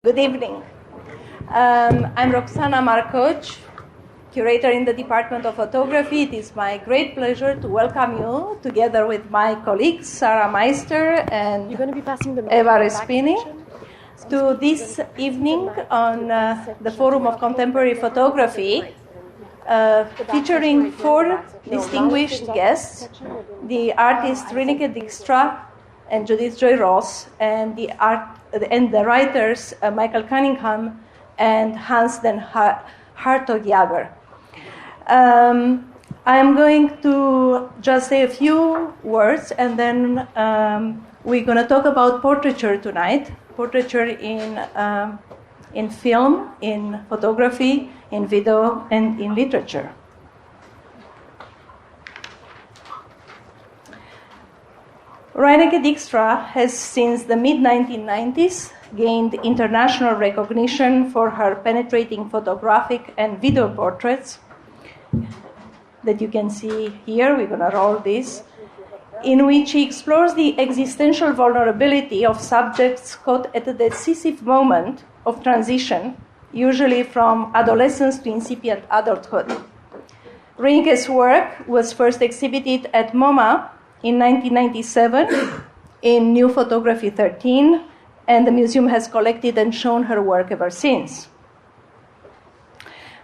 Good evening. I'm Roxana Markoc, curator in the Department of Photography. It is my great pleasure to welcome you, together with my colleagues Sarah Meister and Eva Respini, to this evening on the Forum of Contemporary Photography, featuring four distinguished guests: the artist Rineke Dijkstra and Judith Joy Ross, and the writers Michael Cunningham and Hans den Hartog-Jager. I'm going to just say a few words, and then we're going to talk about portraiture tonight. Portraiture in film, in photography, in video, and in literature. Rineke Dijkstra has, since the mid-1990s, gained international recognition for her penetrating photographic and video portraits that you can see here. We're going to roll this, in which she explores the existential vulnerability of subjects caught at a decisive moment of transition, usually from adolescence to incipient adulthood. Rineke's work was first exhibited at MoMA in 1997 in New Photography 13, and the museum has collected and shown her work ever since.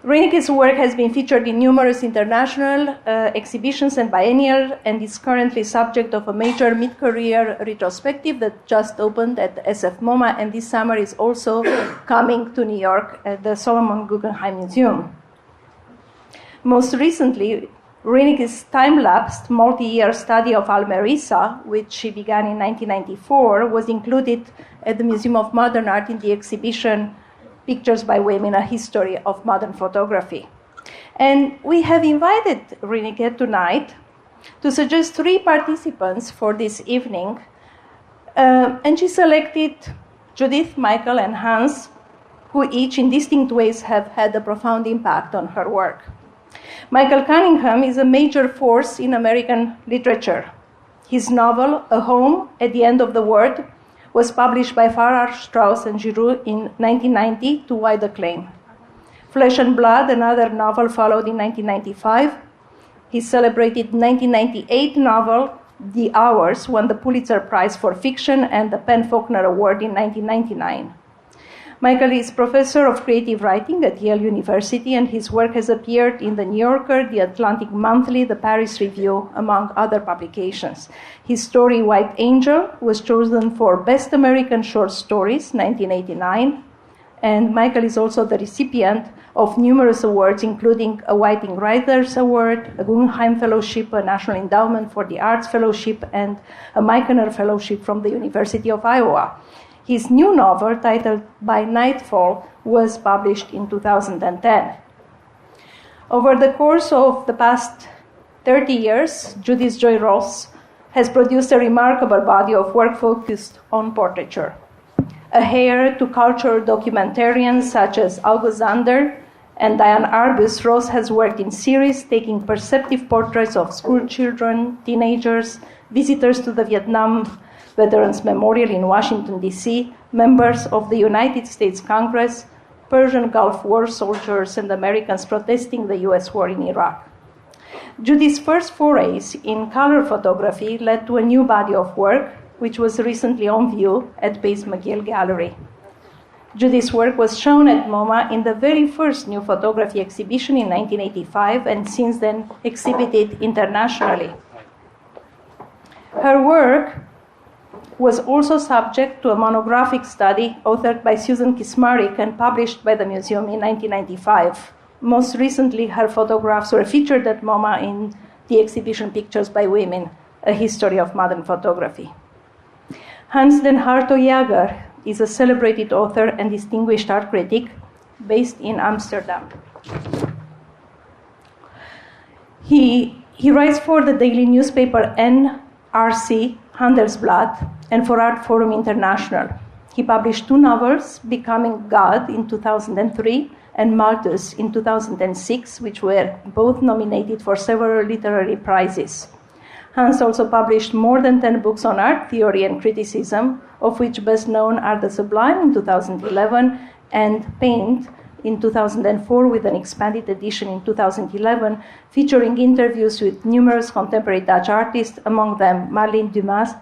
Rineke's work has been featured in numerous international exhibitions and biennial, and is currently subject of a major mid-career retrospective that just opened at SF MoMA, and this summer is also coming to New York at the Solomon Guggenheim Museum. Most recently, Rineke's time-lapsed multi-year study of Almerisa, which she began in 1994, was included at the Museum of Modern Art in the exhibition Pictures by Women, A History of Modern Photography. And we have invited Rineke tonight to suggest three participants for this evening, and she selected Judith, Michael, and Hans, who each in distinct ways have had a profound impact on her work. Michael Cunningham is a major force in American literature. His novel, A Home at the End of the World, was published by Farrar, Straus, and Giroux in 1990 to wide acclaim. Flesh and Blood, another novel, followed in 1995. His celebrated 1998 novel, The Hours, won the Pulitzer Prize for Fiction and the PEN/Faulkner Award in 1999. Michael is professor of creative writing at Yale University, and his work has appeared in The New Yorker, The Atlantic Monthly, The Paris Review, among other publications. His story, White Angel, was chosen for Best American Short Stories, 1989, and Michael is also the recipient of numerous awards, including a Whiting Writers Award, a Guggenheim Fellowship, a National Endowment for the Arts Fellowship, and a Meitner Fellowship from the University of Iowa. His new novel, titled By Nightfall, was published in 2010. Over the course of the past 30 years, Judith Joy Ross has produced a remarkable body of work focused on portraiture. A heir to cultural documentarians such as August Zander and Diane Arbus, Ross has worked in series taking perceptive portraits of school children, teenagers, visitors to the Vietnam Veterans Memorial in Washington, D.C., members of the United States Congress, Persian Gulf War soldiers, and Americans protesting the U.S. war in Iraq. Judy's first forays in color photography led to a new body of work, which was recently on view at Pace McGill Gallery. Judy's work was shown at MoMA in the very first New Photography exhibition in 1985, and since then exhibited internationally. Her work was also subject to a monographic study authored by Susan Kismarik and published by the museum in 1995. Most recently, her photographs were featured at MoMA in the exhibition Pictures by Women, A History of Modern Photography. Hans den Hartog-Jager is a celebrated author and distinguished art critic based in Amsterdam. He writes for the daily newspaper NRC Handelsblad and for Art Forum International. He published two novels, Becoming God in 2003 and Malthus in 2006, which were both nominated for several literary prizes. Hans also published more than 10 books on art theory and criticism, of which best known are The Sublime in 2011 and Paint in 2004, with an expanded edition in 2011, featuring interviews with numerous contemporary Dutch artists, among them Marlene Dumas,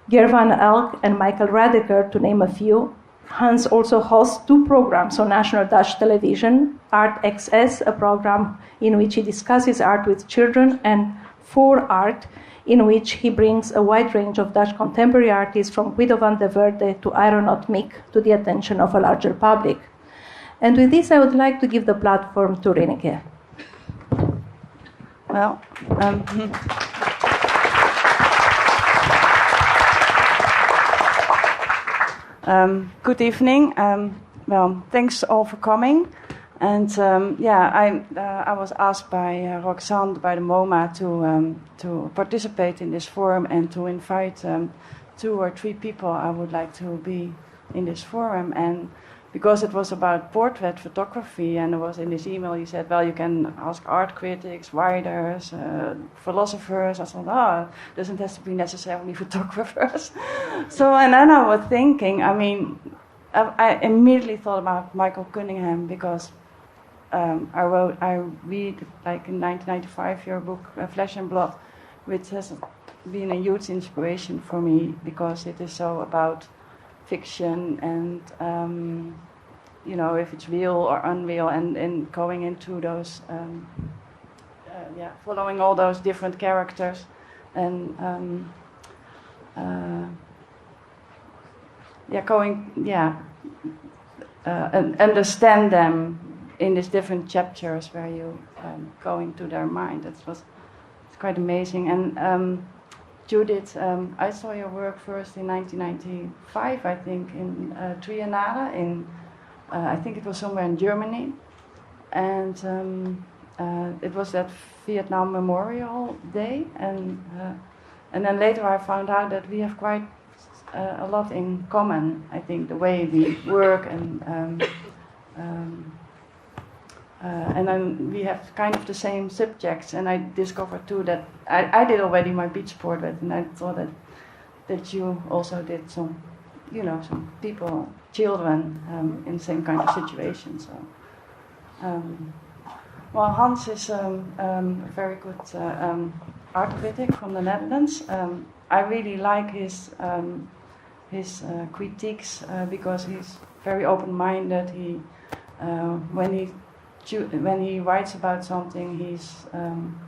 Gervan Elk, and Michael Radeker, to name a few. Hans also hosts 2 programs on national Dutch television, Art XS, a program in which he discusses art with children, and For Art, in which he brings a wide range of Dutch contemporary artists from Guido van der Verde to Aeronaut Mick to the attention of a larger public. And with this, I would like to give the platform to Reneke. Well, good evening. Well, thanks all for coming. And I was asked by Roxanne, by the MoMA, to participate in this forum and to invite 2 or 3 people I would like to be in this forum. And because it was about portrait photography, and there was in this email, he said, well, you can ask art critics, writers, philosophers. I thought, it doesn't have to be necessarily photographers. So, and then I was thinking, I immediately thought about Michael Cunningham, because I read, like in 1995, your book, Flesh and Blood, which has been a huge inspiration for me, because it is so about fiction and if it's real or unreal, and going into those following all those different characters and and understand them in these different chapters where you go into their mind. It's quite amazing. And Judith, I saw your work first in 1995, I think, in Triennale, in I think it was somewhere in Germany, and it was that Vietnam Memorial Day, and then later I found out that we have quite a lot in common. I think the way we work and then we have kind of the same subjects, and I discovered too that I did already my beach portrait, and I thought that you also did some people, children, in the same kind of situation. So, well, Hans is a very good art critic from the Netherlands. I really like his critiques because he's very open-minded. He when he writes about something, he's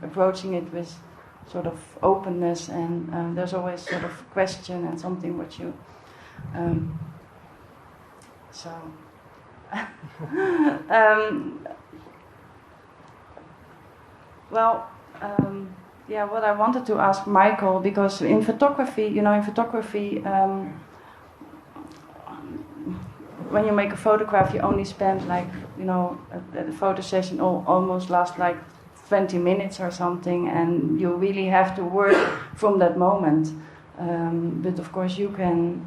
approaching it with sort of openness, and there's always sort of question and something what you what I wanted to ask Michael, because in photography, when you make a photograph, you only spend the photo session almost lasts like 20 minutes or something, and you really have to work from that moment. But of course, you can,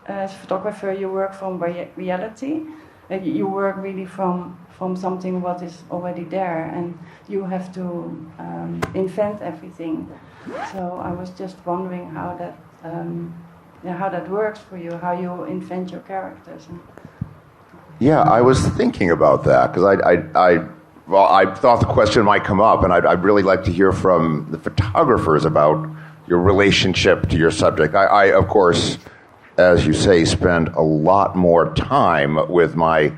as a photographer, you work from reality. You work really from something what is already there, and you have to invent everything. So I was just wondering how that works for you, how you invent your characters. Yeah, I was thinking about that because I thought the question might come up, and I'd really like to hear from the photographers about your relationship to your subject. I of course, as you say, spend a lot more time with my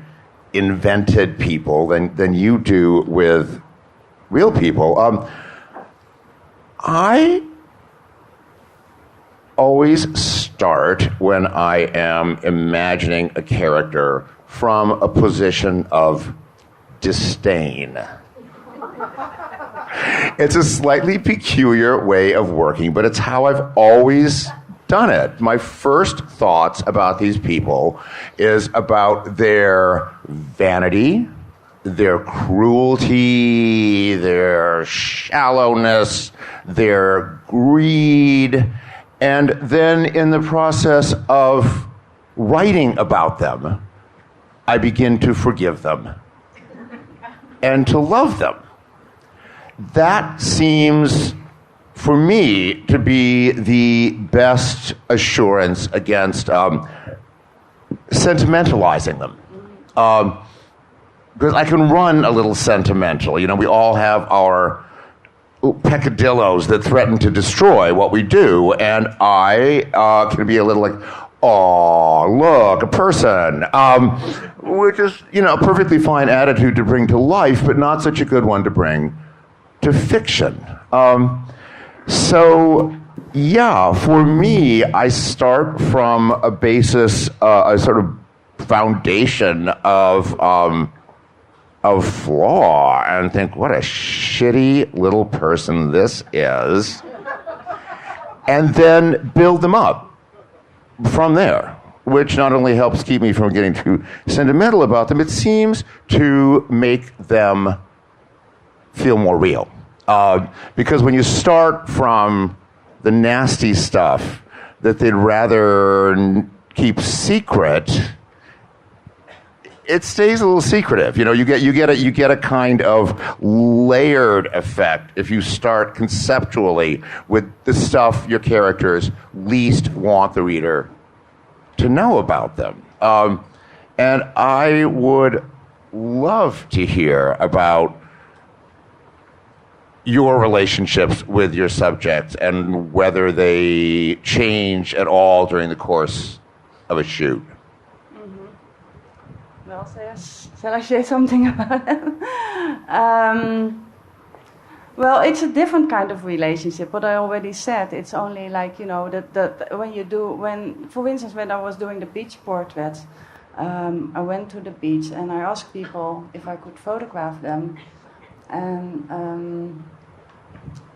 invented people than you do with real people. I always start when I am imagining a character from a position of disdain. It's a slightly peculiar way of working, but it's how I've always done it. My first thoughts about these people is about their vanity, their cruelty, their shallowness, their greed, and then in the process of writing about them, I begin to forgive them and to love them. that seems, for me, to be the best assurance against sentimentalizing them. Because I can run a little sentimental. You know, we all have our peccadillos that threaten to destroy what we do, and I can be a little like, oh, look, a person, which is, you know, a perfectly fine attitude to bring to life, but not such a good one to bring to fiction. So, yeah, for me, I start from a basis, a sort of foundation of flaw, and think, what a shitty little person this is, and then build them up from there, which not only helps keep me from getting too sentimental about them, it seems to make them feel more real. Because when you start from the nasty stuff that they'd rather keep secret, it stays a little secretive. You know, you get a kind of layered effect if you start conceptually with the stuff your characters least want the reader to know about them. And I would love to hear about your relationships with your subjects and whether they change at all during the course of a shoot. Well, shall I say something about it? Well, it's a different kind of relationship. What I already said, it's only like, you know, that for instance, when I was doing the beach portraits, I went to the beach and I asked people if I could photograph them. And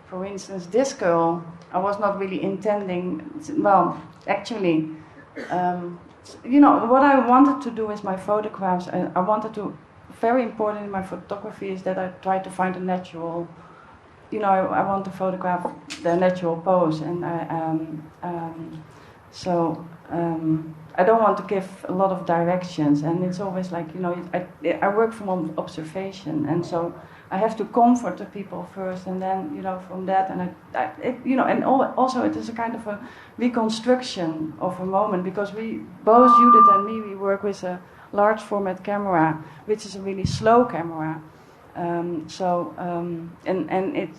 for instance, this girl, I was not really intending, well, actually, you know, what I wanted to do with my photographs, I wanted to, very important in my photography is that I try to find a natural, you know, I want to photograph the natural pose, and I don't want to give a lot of directions, and it's always like, you know, I work from observation, and so I have to comfort the people first, and then, you know, from that, and you know, and also it is a kind of a reconstruction of a moment, because we, both Judith and me, we work with a large format camera, which is a really slow camera. And it's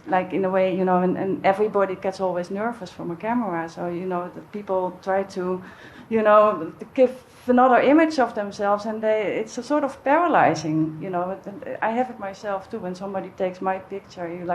like, in a way, you know, and everybody gets always nervous from a camera, so, you know, the people try to, you know, to give another image of themselves, and it's a sort of paralyzing, you know. I have it myself too. When somebody takes my picture, you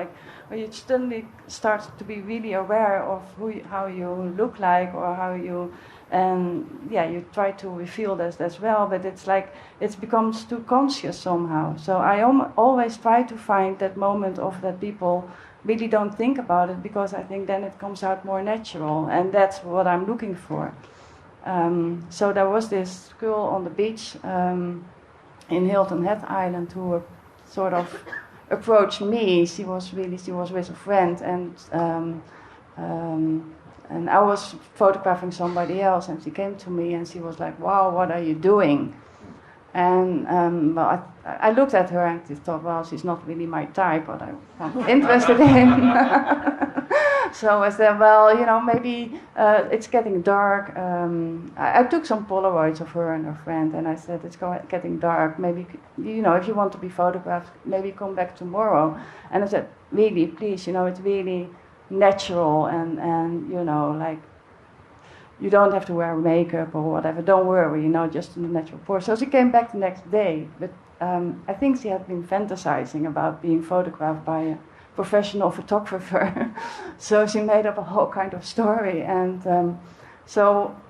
suddenly start to be really aware of how you look like, or how you, and yeah, you try to reveal this as well, but it's like it becomes too conscious somehow. So I always try to find that moment of that people really don't think about it, because I think then it comes out more natural, and that's what I'm looking for. So there was this girl on the beach in Hilton Head Island who sort of approached me. She was with a friend, and I was photographing somebody else, and she came to me and she was like, "Wow, what are you doing?" And well, I looked at her and I thought, well, she's not really my type, but I'm interested in. So I said, well, you know, maybe it's getting dark. I took some Polaroids of her and her friend, and I said, it's getting dark. Maybe, you know, if you want to be photographed, maybe come back tomorrow. And I said, really, please, you know, it's really natural, and you know, like, you don't have to wear makeup or whatever. Don't worry, you know, just in the natural pose. So she came back the next day, but I think she had been fantasizing about being photographed by a professional photographer. So she made up a whole kind of story, and and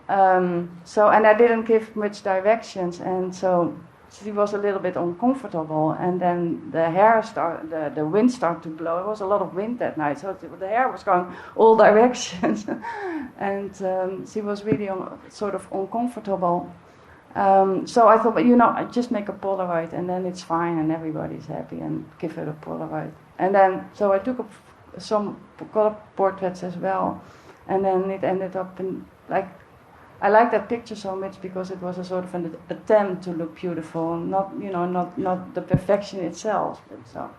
I didn't give much directions, and so she was a little bit uncomfortable, and then the wind started to blow. There was a lot of wind that night, so the hair was going all directions, and she was really sort of uncomfortable. So I thought, you know, I just make a Polaroid, and then it's fine, and everybody's happy, and give her a Polaroid. And then, so I took some color portraits as well, and then it ended up in, like, I like that picture so much because it was a sort of an attempt to look beautiful, not, you know, not the perfection itself. So.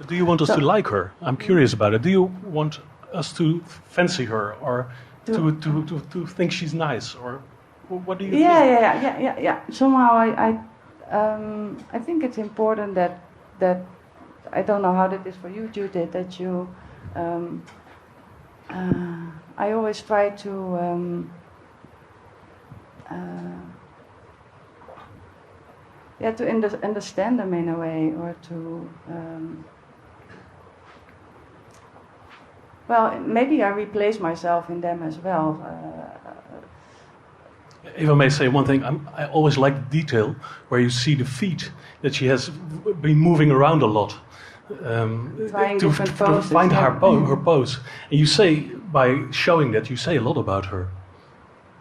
Do you want us to like her? I'm curious about it. Do you want us to fancy her, or to think she's nice, or what do you think? Yeah. Somehow I think it's important that I don't know how that is for you, Judith, that you I always try to understand them in a way, or to well, maybe I replace myself in them as well. If I may say one thing, I always like the detail where you see the feet, that she has been moving around a lot Trying to different poses, find yeah. her pose. And you say, by showing that, you say a lot about her.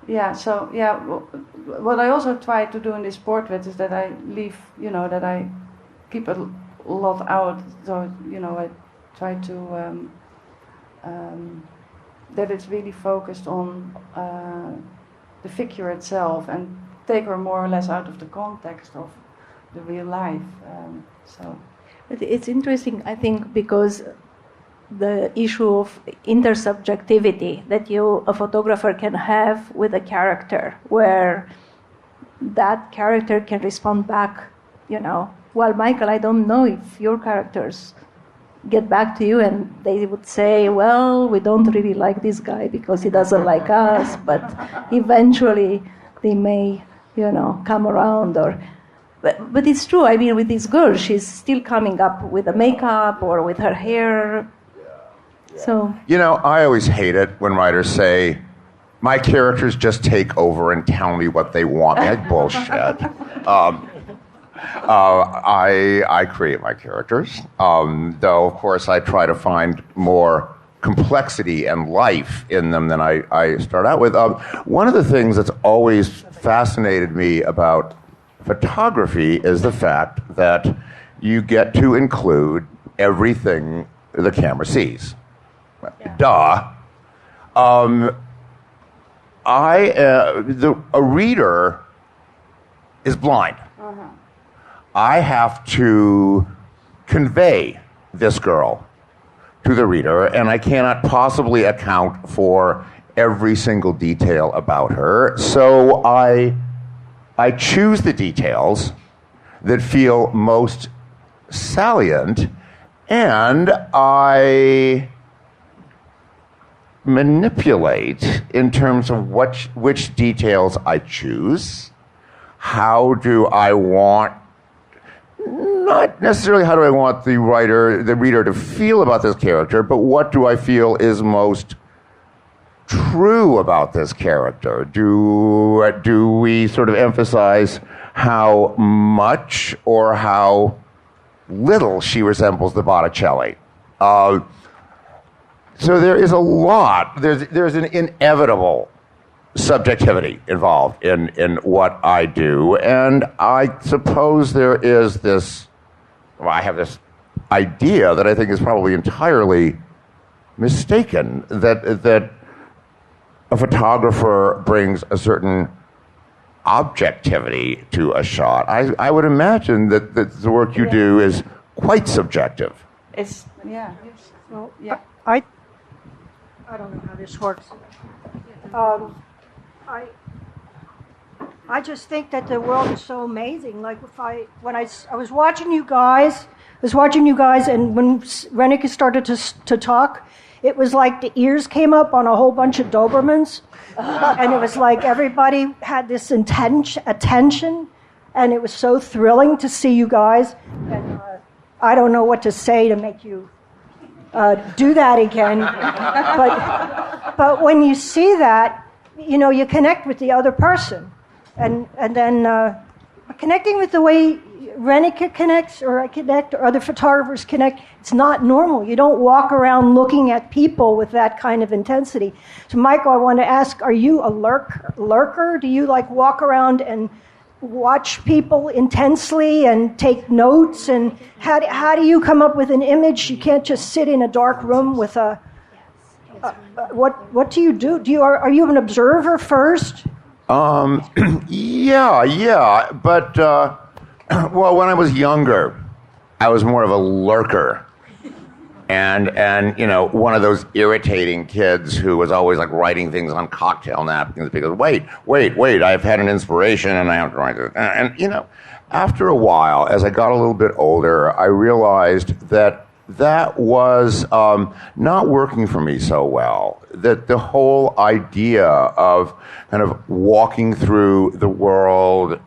Yeah, so, yeah, what I also try to do in this portrait is that I leave, that I keep a lot out. So, I try to, that it's really focused on the figure itself and take her more or less out of the context of the real life. It's interesting, I think, because the issue of intersubjectivity that a photographer can have with a character, where that character can respond back, well, Michael, I don't know if your characters get back to you and they would say, well, we don't really like this guy because he doesn't like us, but eventually they may, come around. But it's true, I mean, with this girl, she's still coming up with the makeup or with her hair. So, I always hate it when writers say, my characters just take over and tell me what they want. That's bullshit. I create my characters, though, of course, I try to find more complexity and life in them than I start out with. One of the things that's always fascinated me about photography is the fact that you get to include everything the camera sees. Yeah. Duh. A reader is blind. Uh-huh. I have to convey this girl to the reader, and I cannot possibly account for every single detail about her. So I choose the details that feel most salient, and I manipulate in terms of which details I choose. How do I want, not necessarily how do I want the reader to feel about this character, but what do I feel is most true about this character? Do we sort of emphasize how much or how little she resembles the Botticelli? So there is a lot. There's an inevitable subjectivity involved in what I do, and I suppose there is this. Well, I have this idea that I think is probably entirely mistaken, that a photographer brings a certain objectivity to a shot. I would imagine that the work you do is quite subjective. It's, yeah. Well, Yeah. I don't know how this works. I just think that the world is so amazing. Like when I was watching you guys, and when Renneke started to talk, it was like the ears came up on a whole bunch of Dobermans, and it was like everybody had this attention, and it was so thrilling to see you guys. And I don't know what to say to make you do that again, but when you see that, you connect with the other person, and then connecting with the way Renneke connects, or I connect, or other photographers connect, it's not normal. You don't walk around looking at people with that kind of intensity. So, Michael, I want to ask: are you a lurker? Do you walk around and watch people intensely and take notes? And how do you come up with an image? You can't just sit in a dark room with a. What do you do? Are you an observer first? Yeah, but well, when I was younger, I was more of a lurker. And you know, one of those irritating kids who was always like writing things on cocktail napkins because wait, I've had an inspiration and I have to write it. And you know, after a while, as I got a little bit older, I realized that was not working for me so well. That the whole idea of kind of walking through the world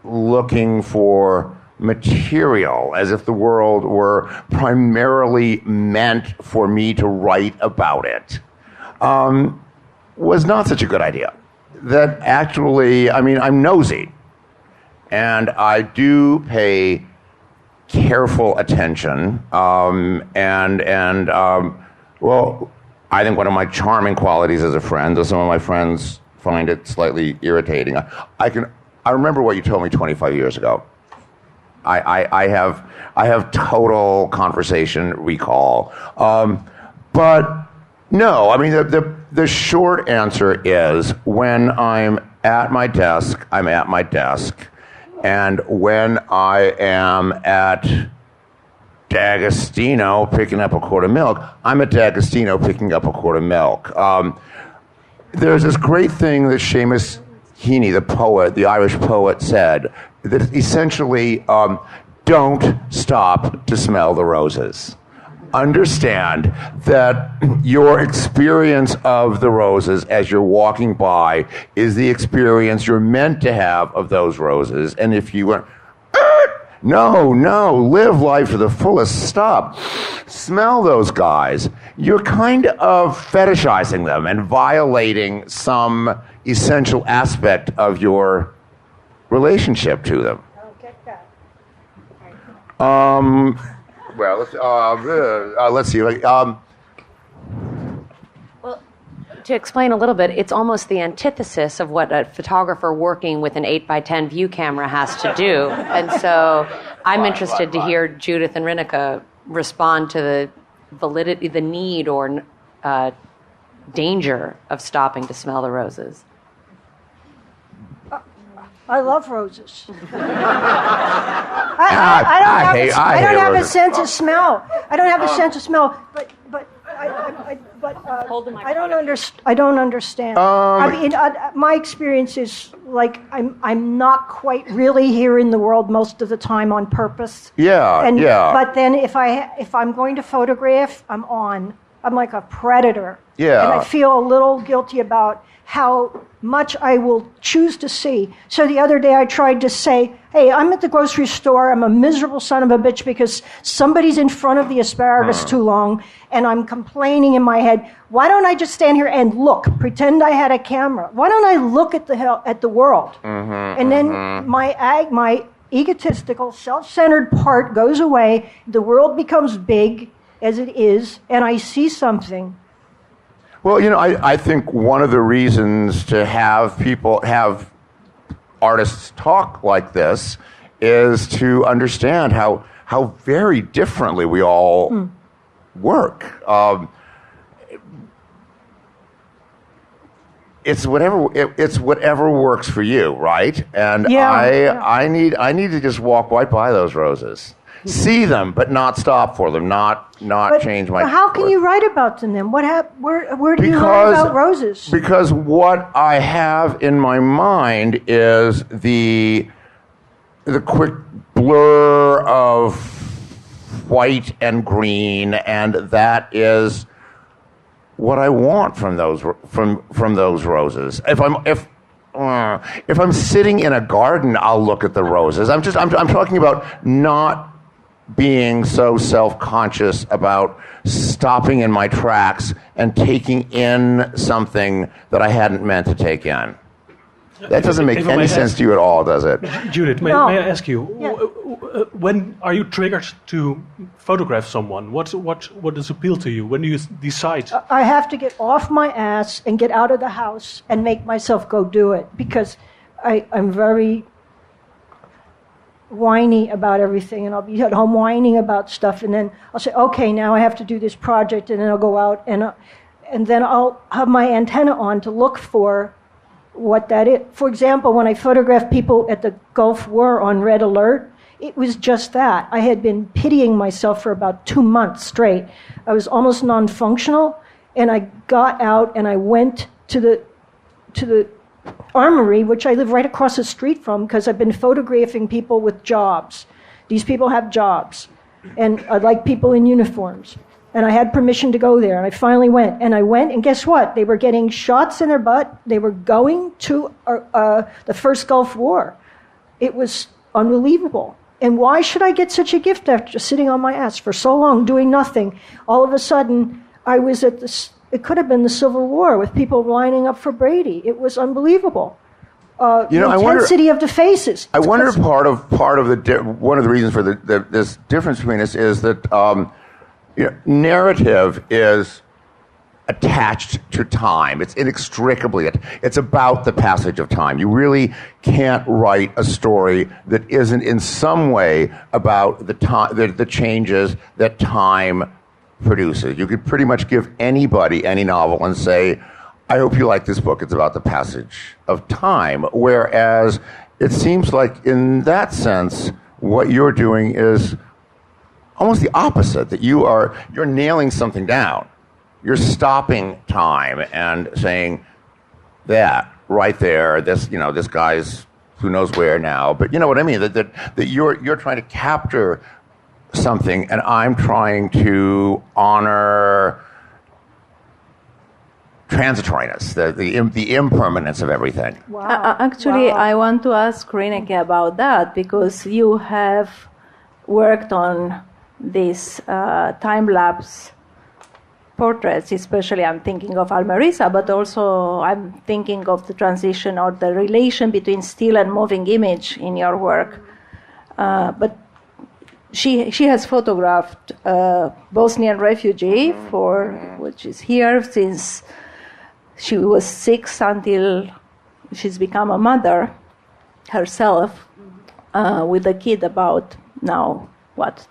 looking for material as if the world were primarily meant for me to write about it was not such a good idea. That actually, I mean, I'm nosy and I do pay careful attention well, I think one of my charming qualities as a friend, though some of my friends find it slightly irritating, I remember what you told me 25 years ago. I have total conversation recall. But no, I mean, the short answer is when I'm at my desk, I'm at my desk. And when I am at D'Agostino picking up a quart of milk, I'm at D'Agostino picking up a quart of milk. There's this great thing that Seamus Heaney, the poet, the Irish poet, said, that essentially, don't stop to smell the roses. Understand that your experience of the roses as you're walking by is the experience you're meant to have of those roses. And if you went, no, live life to the fullest, stop, smell those guys, you're kind of fetishizing them and violating some essential aspect of your relationship to them. I don't get that. Well, let's see. Well, to explain a little bit, it's almost the antithesis of what a photographer working with an 8x10 view camera has to do. And so I'm interested to hear Judith and Rinika respond to the validity, the need or danger of stopping to smell the roses. I love roses. I don't have a sense of smell. I don't have a sense of smell, but I don't understand. I mean, my experience is like I'm not quite really here in the world most of the time on purpose. Yeah. But then if I'm going to photograph, I'm on. I'm like a predator. Yeah. And I feel a little guilty about how much I will choose to see. So the other day I tried to say, hey, I'm at the grocery store. I'm a miserable son of a bitch because somebody's in front of the asparagus too long, and I'm complaining in my head. Why don't I just stand here and look, pretend I had a camera? Why don't I look at the world? And then my egotistical, self-centered part goes away. The world becomes big as it is, and I see something. Well, you know, I think one of the reasons to have artists talk like this is to understand how very differently we all work. It's whatever works for you, right? And I need to just walk right by those roses. See them, but not stop for them, not change my... How can you write about them then? Where do you write about roses? Because what I have in my mind is the quick blur of white and green, and that is what I want from those roses. If I'm sitting in a garden, I'll look at the roses. I'm talking about not being so self-conscious about stopping in my tracks and taking in something that I hadn't meant to take in. That doesn't make any sense to you at all, does it? Judith, may I ask you, when are you triggered to photograph someone? What does appeal to you? When do you decide? I have to get off my ass and get out of the house and make myself go do it, because I'm very whiny about everything, and I'll be at home whining about stuff, and then I'll say, okay, now I have to do this project, and then I'll go out, and then I'll have my antenna on to look for what that is. For example, when I photographed people at the Gulf War on Red Alert, It was just that. I had been pitying myself for about 2 months straight. I was almost non-functional, and I got out and I went to the armory, which I live right across the street from, because I've been photographing people with jobs. These people have jobs, and I like people in uniforms. And I had permission to go there, and I finally went. And I went, and guess what? They were getting shots in their butt. They were going to the first Gulf War. It was unbelievable. And why should I get such a gift after sitting on my ass for so long doing nothing? All of a sudden, I was at this. It could have been the Civil War with people lining up for Brady. It was unbelievable. The intensity of the faces. I wonder part of one of the reasons for this difference between us is that narrative is attached to time. It's inextricably. It's about the passage of time. You really can't write a story that isn't in some way about the changes that time produces. You could pretty much give anybody any novel and say, I hope you like this book. It's about the passage of time. Whereas it seems like in that sense, what you're doing is almost the opposite, that you're nailing something down. You're stopping time and saying that right there, this guy's who knows where now, but you know what I mean, that you're trying to capture something, and I'm trying to honor transitoriness, the impermanence of everything. Wow. Actually, Wow. I want to ask Reneke about that, because you have worked on these time-lapse portraits, especially I'm thinking of Almerisa, but also I'm thinking of the transition or the relation between still and moving image in your work. But she has photographed Bosnian refugee, which is here since she was 6 until she's become a mother herself, with a kid about now,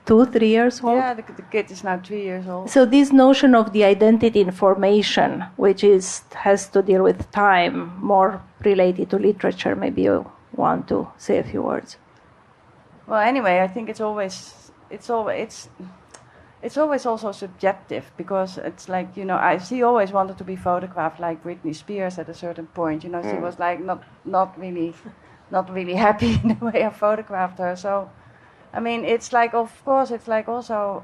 2-3 years old? Yeah, the kid is now 3 years old. So this notion of the identity information, which has to deal with time, more related to literature, maybe you want to say a few words. Well, anyway, I think it's always also subjective, because it's like, she always wanted to be photographed like Britney Spears at a certain point. She was like not really happy in the way I photographed her. So, I mean, it's like, of course, it's like also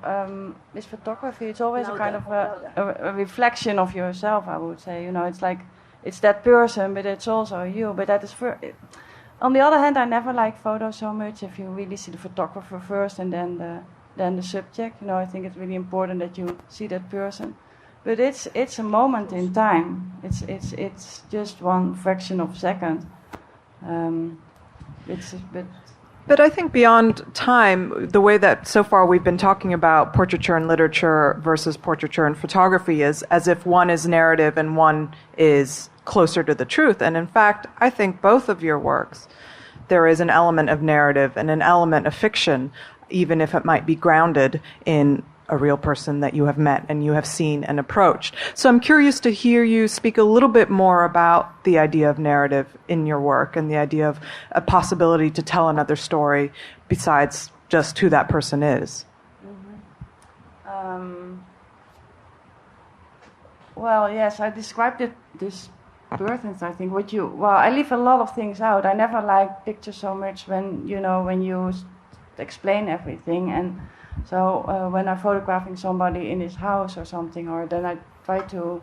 with photography, it's always a kind of a reflection of yourself, I would say. It's like, it's that person, but it's also you. But that is on the other hand, I never like photos so much if you really see the photographer first and then the subject. I think it's really important that you see that person. But it's a moment in time. It's just one fraction of a second. But I think beyond time, the way that so far we've been talking about portraiture and literature versus portraiture and photography is as if one is narrative and one is closer to the truth. And in fact, I think both of your works, there is an element of narrative and an element of fiction, even if it might be grounded in a real person that you have met and you have seen and approached. So I'm curious to hear you speak a little bit more about the idea of narrative in your work and the idea of a possibility to tell another story besides just who that person is. Well, yes, I described this birth, I think. I leave a lot of things out. I never like pictures so much when you explain everything. And so when I'm photographing somebody in his house or something, or then I try to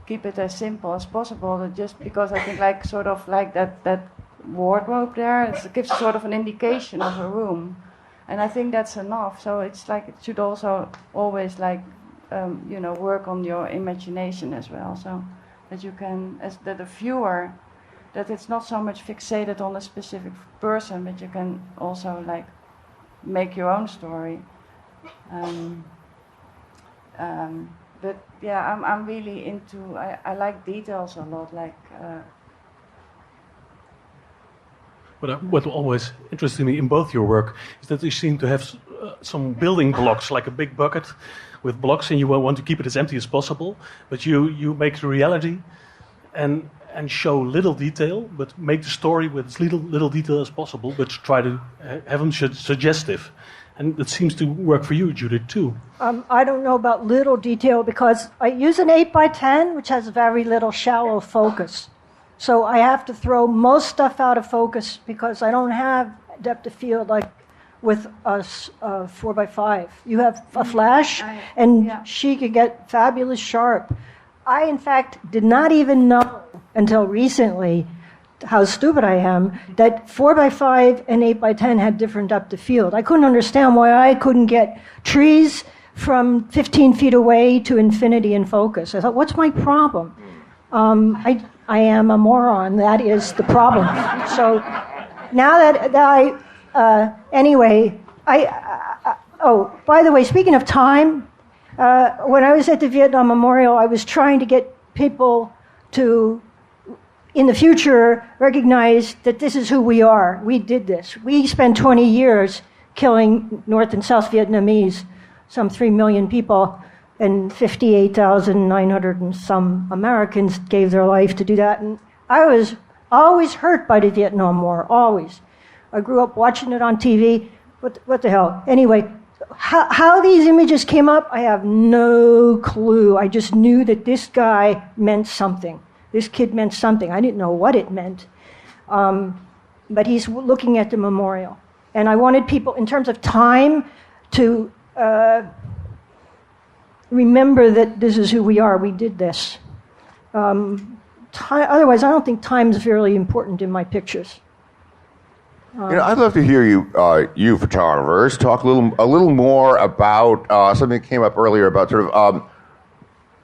keep it as simple as possible, just because I think that wardrobe there, it gives sort of an indication of a room. And I think that's enough. So it's like it should also always work on your imagination as well. So that you can, as the viewer, that it's not so much fixated on a specific person, but you can also make your own story. But yeah, I'm really into. I like details a lot. What always interested me in both your work is that you seem to have some building blocks, like a big bucket with blocks, and you want to keep it as empty as possible. But you make the reality, and and show little detail, but make the story with as little detail as possible, but try to have them suggestive. And it seems to work for you, Judith, too. I don't know about little detail because I use an 8x10, which has very little shallow focus. So I have to throw most stuff out of focus because I don't have depth of field like with a 4x5. You have a flash, and she could get fabulous sharp. I, in fact, did not even know until recently, how stupid I am, that 4x5 and 8x10 had different depth of field. I couldn't understand why I couldn't get trees from 15 feet away to infinity in focus. I thought, what's my problem? I am a moron. That is the problem. So now that I, anyway, oh, by the way, speaking of time, when I was at the Vietnam Memorial, I was trying to get people to, in the future, recognize that this is who we are. We did this. We spent 20 years killing North and South Vietnamese, some 3 million people, and 58,900 and some Americans gave their life to do that. And I was always hurt by the Vietnam War, always. I grew up watching it on TV. What the hell? Anyway, how these images came up, I have no clue. I just knew that this guy meant something. This kid meant something. I didn't know what it meant. But he's looking at the memorial. And I wanted people, in terms of time, to remember that this is who we are. We did this. Otherwise, I don't think time is really important in my pictures. I'd love to hear you photographers, talk a little more about something that came up earlier about sort of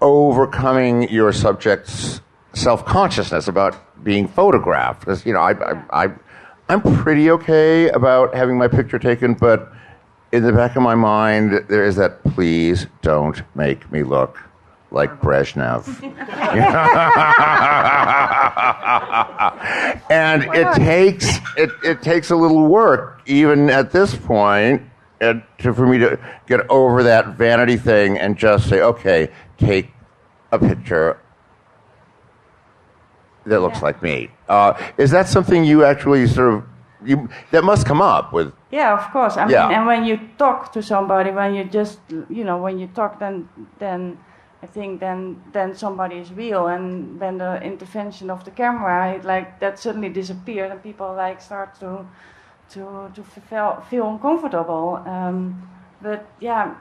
overcoming your subject's self-consciousness about being photographed. Because I'm pretty okay about having my picture taken, but in the back of my mind there is that, please don't make me look like Brezhnev. And it takes a little work, even at this point, for me to get over that vanity thing and just say, okay, take a picture that looks like me. Is that something you actually that must come up with? Yeah, of course. I mean, and when you talk to somebody, when you just, when you talk, then I think then somebody is real, and then the intervention of the camera, that suddenly disappeared, and people start to feel uncomfortable. But yeah,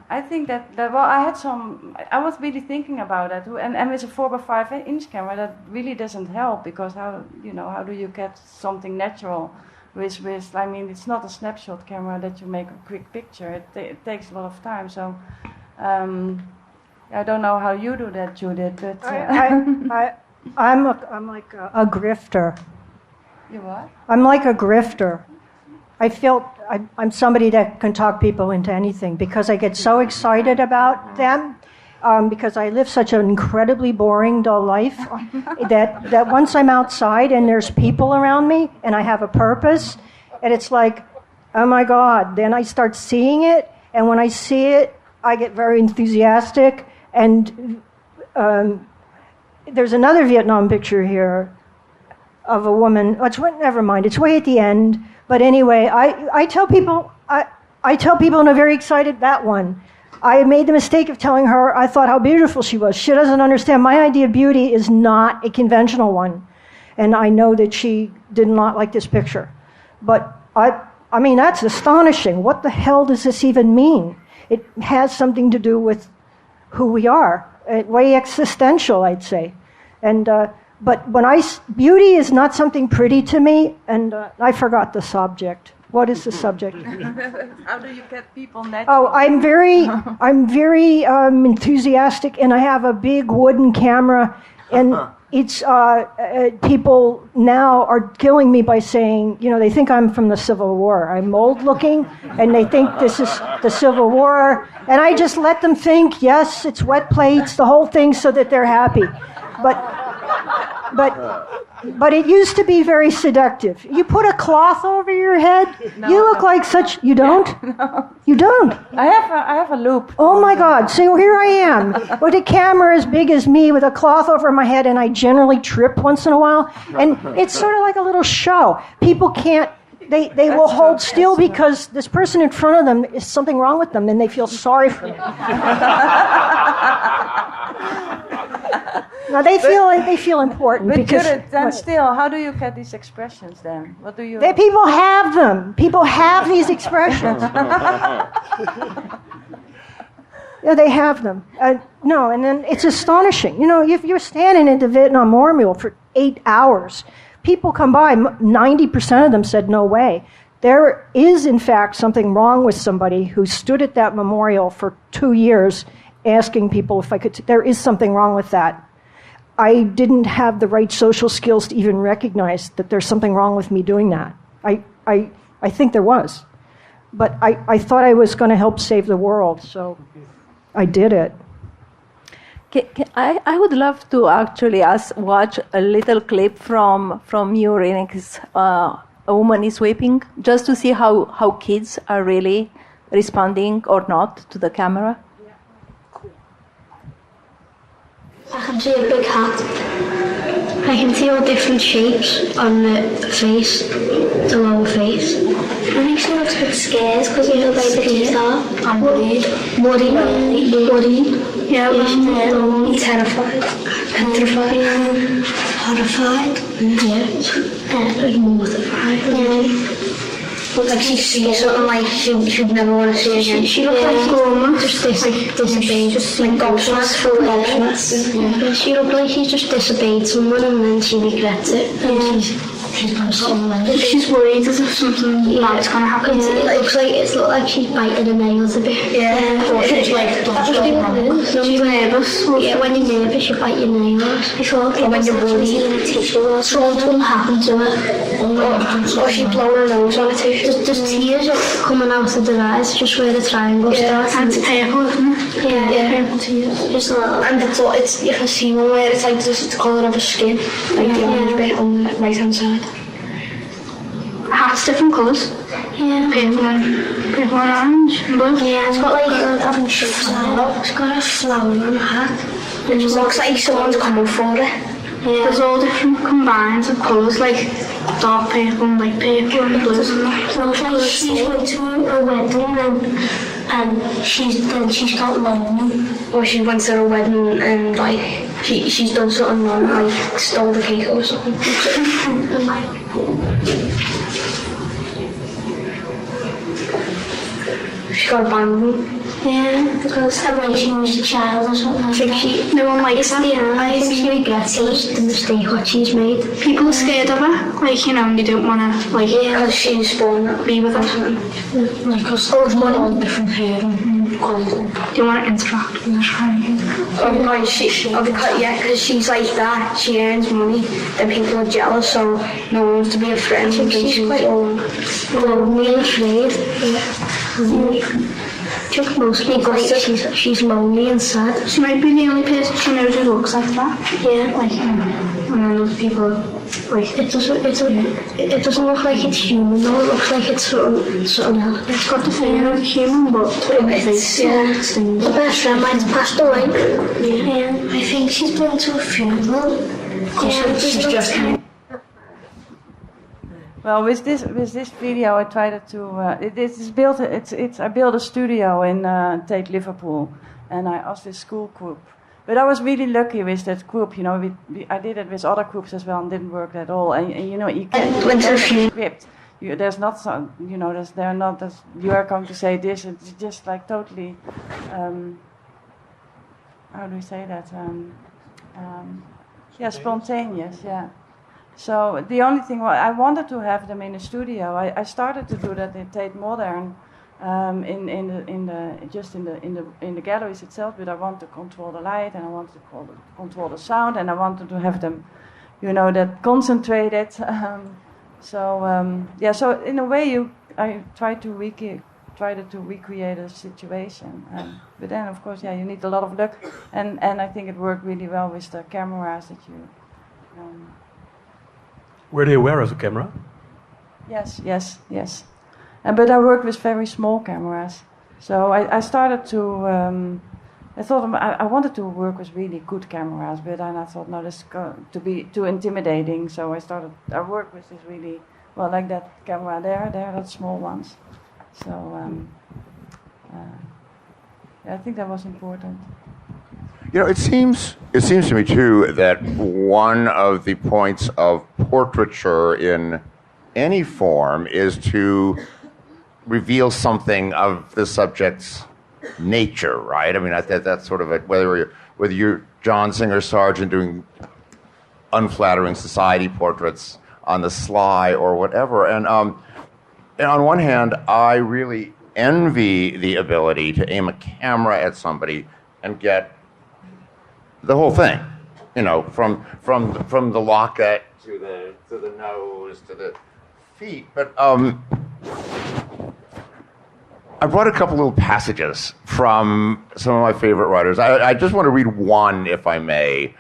I think that I was really thinking about that too, and with a 4x5 inch camera, that really doesn't help, because how do you get something natural? With I mean, it's not a snapshot camera that you make a quick picture. It takes a lot of time. So I don't know how you do that, Judith. But I'm like a grifter. You what? I'm like a grifter. I'm somebody that can talk people into anything because I get so excited about them. Because I live such an incredibly boring, dull life, that once I'm outside and there's people around me and I have a purpose, and it's like, oh my God, then I start seeing it, and when I see it, I get very enthusiastic. And there's another Vietnam picture here of a woman. Never mind, it's way at the end. But anyway, I tell people, and I'm very excited, that one. I made the mistake of telling her I thought how beautiful she was. She doesn't understand. My idea of beauty is not a conventional one. And I know that she did not like this picture. But, I mean, that's astonishing. What the hell does this even mean? It has something to do with who we are. Way existential, I'd say. And, but beauty is not something pretty to me, and I forgot the subject. What is the subject? How do you get people natural? Oh, I'm very enthusiastic, and I have a big wooden camera, and it's people now are killing me by saying, they think I'm from the Civil War. I'm old looking, and they think this is the Civil War, and I just let them think, yes, it's wet plates, the whole thing, so that they're happy. But But it used to be very seductive. You put a cloth over your head, you look like such... You don't? No. You don't? I have a loop. Oh my God, so here I am, with a camera as big as me, with a cloth over my head, and I generally trip once in a while. And it's sort of like a little show. People can't... They will hold still because this person in front of them is something wrong with them, and they feel sorry for them. Now they feel important. But because Judith, then still, how do you get these expressions then? What do you... People have them. People have these expressions. Yeah, they have them. No, and then it's astonishing. You know, if you're standing at the Vietnam Memorial for 8 hours, people come by, 90% of them said, no way. There is, in fact, something wrong with somebody who stood at that memorial for 2 years asking people if I could... There is something wrong with that. I didn't have the right social skills to even recognize that there's something wrong with me doing that. I think there was. But I thought I was going to help save the world, so I did it. I would love to actually watch a little clip from you, Reneke's A Woman is Weeping, just to see how kids are really responding or not to the camera. I can see a big hat. I can see all different shapes on the face, the lower face. I think she looks a bit scared because you know by the guitar. I'm worried. Worried. Yeah, terrified. Petrified. Horrified. Yeah. Mortified. Yeah. Looks like she sees something like she'd never want to see again. She looks like she's just disobeyed, just like gobsmacked full of gobsmacks. Yeah. She looks like she's just disobeyed someone and then she regrets it. And she's worried as if something bad's gonna happen. It looks like she's biting her nails a bit. Yeah. Or she's like she's nervous. Yeah, when you're nervous you bite your nails. Or when you're worried. Something's gonna happen to her. Or she's blowing her nose on it. There's tears coming out of their eyes, just where the triangle starts. And it's purple, isn't it? Yeah. Purple tears. Just a little. And it's you can see one where it's like the colour of her skin, like the orange bit on the right hand side. Hat's different colours. Yeah. Purple and orange and blue. Yeah, it's got like it's got a flower on the hat. It just looks like someone's coming for it. Yeah. There's all different combines of colours, like dark purple and light purple and blue. It looks like she's going to a wedding and she's got lonely. Or she went to a wedding and like she's done something wrong, like stole the cake or something. She got abandoned. Yeah, because when she was a child or something. I think no one likes that. Yeah, I think she regrets the mistake what she's made. People are scared of her, like, you know, and they don't want to, like, because she's born to be with her. Like, because there's all different hair and clothes. Do you want to interact with her? Because she's like that, she earns money, then people are jealous, so no one wants to be a friend. She's quite lonely and afraid. Yeah. Most people think she's lonely and sad. She might be the only person she knows who looks like that. Yeah, like, and then other people, like, it doesn't look like it's human though, it looks like it's something else. It's got the feeling of a human, but it's the best friend might have passed away. Yeah. I think she's been to a funeral. Yeah, she's just kind of... Well, with this video, I tried to. I built a studio in Tate, Liverpool, and I asked this school group. But I was really lucky with that group. You know, I did it with other groups as well, and didn't work at all. And you know, you can't script. There's not some. You know, they're not. You are going to say this. It's just like totally. How do we say that? Spontaneous. Yeah. So the only thing I wanted to have them in the studio. I started to do that in Tate Modern, in the galleries itself. But I want to control the light, and I want to control the sound, and I wanted to have them, you know, that concentrated. So in a way, I tried to recreate a situation. But then, of course, you need a lot of luck, and I think it worked really well with the cameras that you. Were they aware of the camera? Yes. But I work with very small cameras. So I started to... I thought I wanted to work with really good cameras, but then I thought, no, this is going to be too intimidating. So I worked with this really, like that camera there, that small ones. So I think that was important. It seems to me too that one of the points of portraiture in any form is to reveal something of the subject's nature, right? I mean, that's sort of whether you're John Singer Sargent doing unflattering society portraits on the sly or whatever. And on one hand, I really envy the ability to aim a camera at somebody and get the whole thing, from the locket to the nose to the feet. But I brought a couple little passages from some of my favorite writers. I just want to read one, if I may,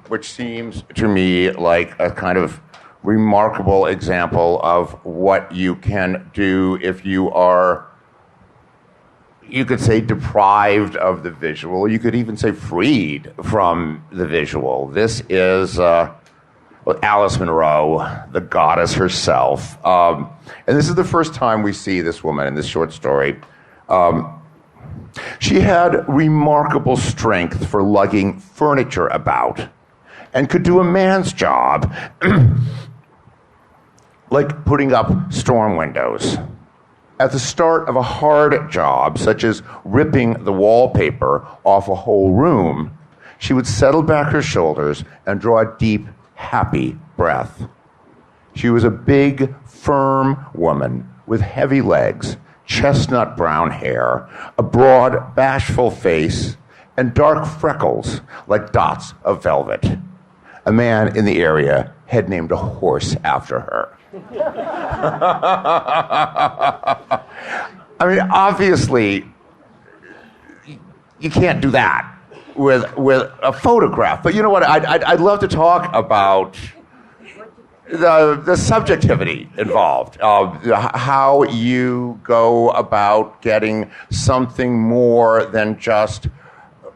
which seems to me like a kind of remarkable example of what you can do if you are, you could say, deprived of the visual. You could even say freed from the visual. This is Alice Munro, the goddess herself. And this is the first time we see this woman in this short story. She had remarkable strength for lugging furniture about and could do a man's job, like putting up storm windows. At the start of a hard job, such as ripping the wallpaper off a whole room, she would settle back her shoulders and draw a deep, happy breath. She was a big, firm woman with heavy legs, chestnut brown hair, a broad, bashful face, and dark freckles like dots of velvet. A man in the area had named a horse after her. I mean, obviously, you can't do that with a photograph. But you know what? I'd love to talk about the subjectivity involved, how you go about getting something more than just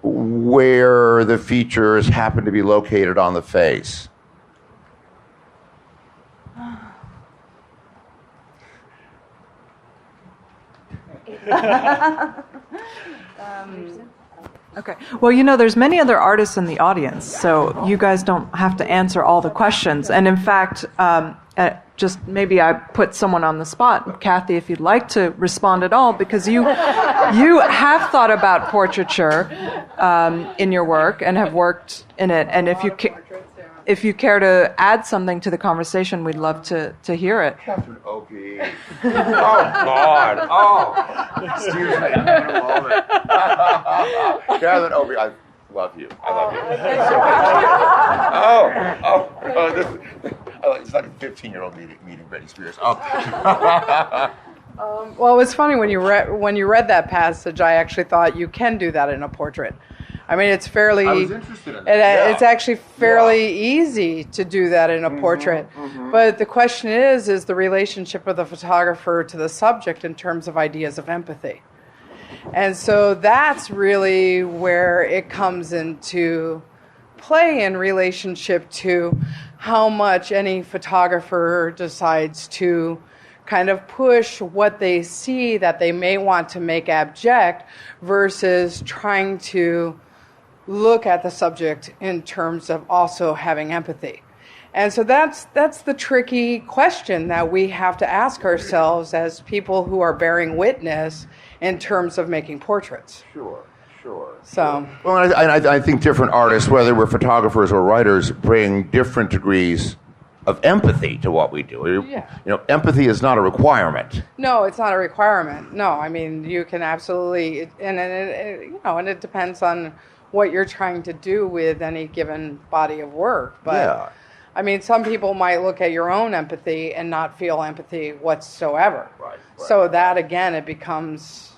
where the features happen to be located on the face. Okay. Well, there's many other artists in the audience, so you guys don't have to answer all the questions. And in fact, just maybe I put someone on the spot. Kathy, if you'd like to respond at all, because you have thought about portraiture in your work and have worked in it. And if you care to add something to the conversation, we'd love to hear it. Catherine Opie. Oh, God. Oh. Excuse me. I'm having a moment. Catherine Opie, I love you. I love you. It's like a 15-year-old meeting Britney Spears. Well, it was funny when you read that passage. I actually thought you can do that in a portrait. I mean, it's fairly. I was interested in that. It's actually fairly easy to do that in a portrait. Mm-hmm. But the question is the relationship of the photographer to the subject in terms of ideas of empathy. And so that's really where it comes into play in relationship to how much any photographer decides to kind of push what they see that they may want to make abject versus trying to look at the subject in terms of also having empathy. And so that's the tricky question that we have to ask ourselves as people who are bearing witness in terms of making portraits. Sure. So. Well, I think different artists, whether we're photographers or writers, bring different degrees of empathy to what we do. Yeah. Empathy is not a requirement. No, it's not a requirement. No, I mean, you can absolutely, and it depends on what you're trying to do with any given body of work. But yeah. I mean, some people might look at your own empathy and not feel empathy whatsoever. Right. So that, again, it becomes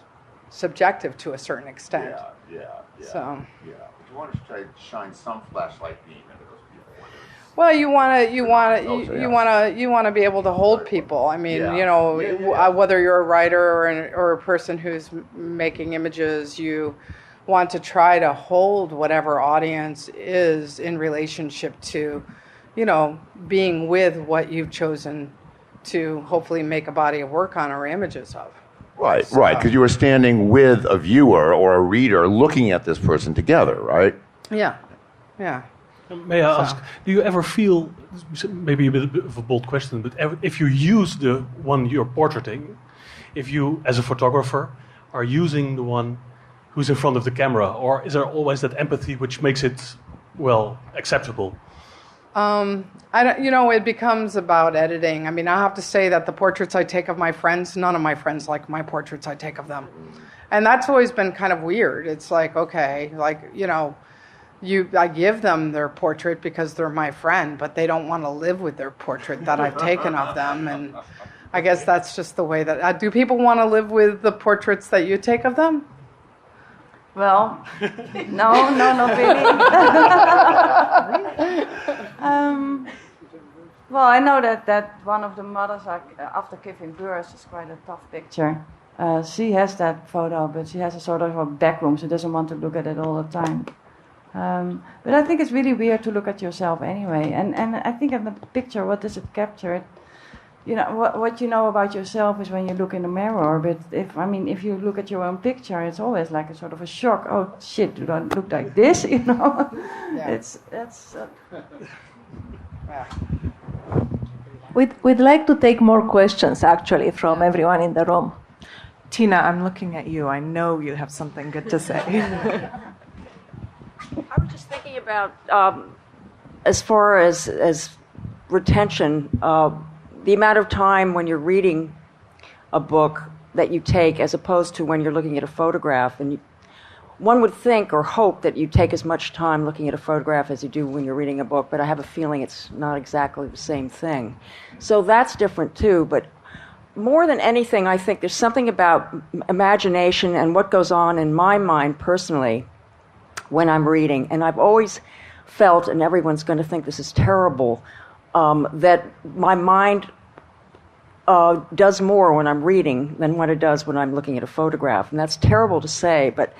subjective to a certain extent. Yeah. So. Yeah. But you want to try to shine some flashlight beam into those people. Well, you want to be able to hold people. I mean, whether you're a writer or a person who's making images, you want to try to hold whatever audience is in relationship to, being with what you've chosen to hopefully make a body of work on or images of. Right, right, because you were standing with a viewer or a reader looking at this person together, right? Yeah, yeah. May I ask, do you ever feel, maybe a bit of a bold question, but if you use the one you're portraiting, if you, as a photographer, are using the one who's in front of the camera, or is there always that empathy which makes it, acceptable? It becomes about editing. I mean, I have to say that the portraits I take of my friends, none of my friends like my portraits I take of them. And that's always been kind of weird. It's like, okay, I give them their portrait because they're my friend, but they don't want to live with their portrait that I've taken of them. And I guess that's just the way that... do people want to live with the portraits that you take of them? Well, no, not really. Well, I know that one of the mothers, after giving birth, is quite a tough picture. She has that photo, but she has a sort of a back room. She doesn't want to look at it all the time. But I think it's really weird to look at yourself anyway. And I think in the picture, what does it capture? What you know about yourself is when you look in the mirror. But if you look at your own picture, it's always like a sort of a shock. Oh shit, do I look like this? Yeah. Yeah. We'd like to take more questions, actually, from everyone in the room. Tina, I'm looking at you. I know you have something good to say. I was just thinking about, as far as retention, the amount of time when you're reading a book that you take as opposed to when you're looking at a photograph. And one would think or hope that you take as much time looking at a photograph as you do when you're reading a book, but I have a feeling it's not exactly the same thing. So that's different too, but more than anything, I think there's something about imagination and what goes on in my mind personally when I'm reading. And I've always felt, and everyone's going to think this is terrible, that my mind does more when I'm reading than what it does when I'm looking at a photograph. And that's terrible to say, but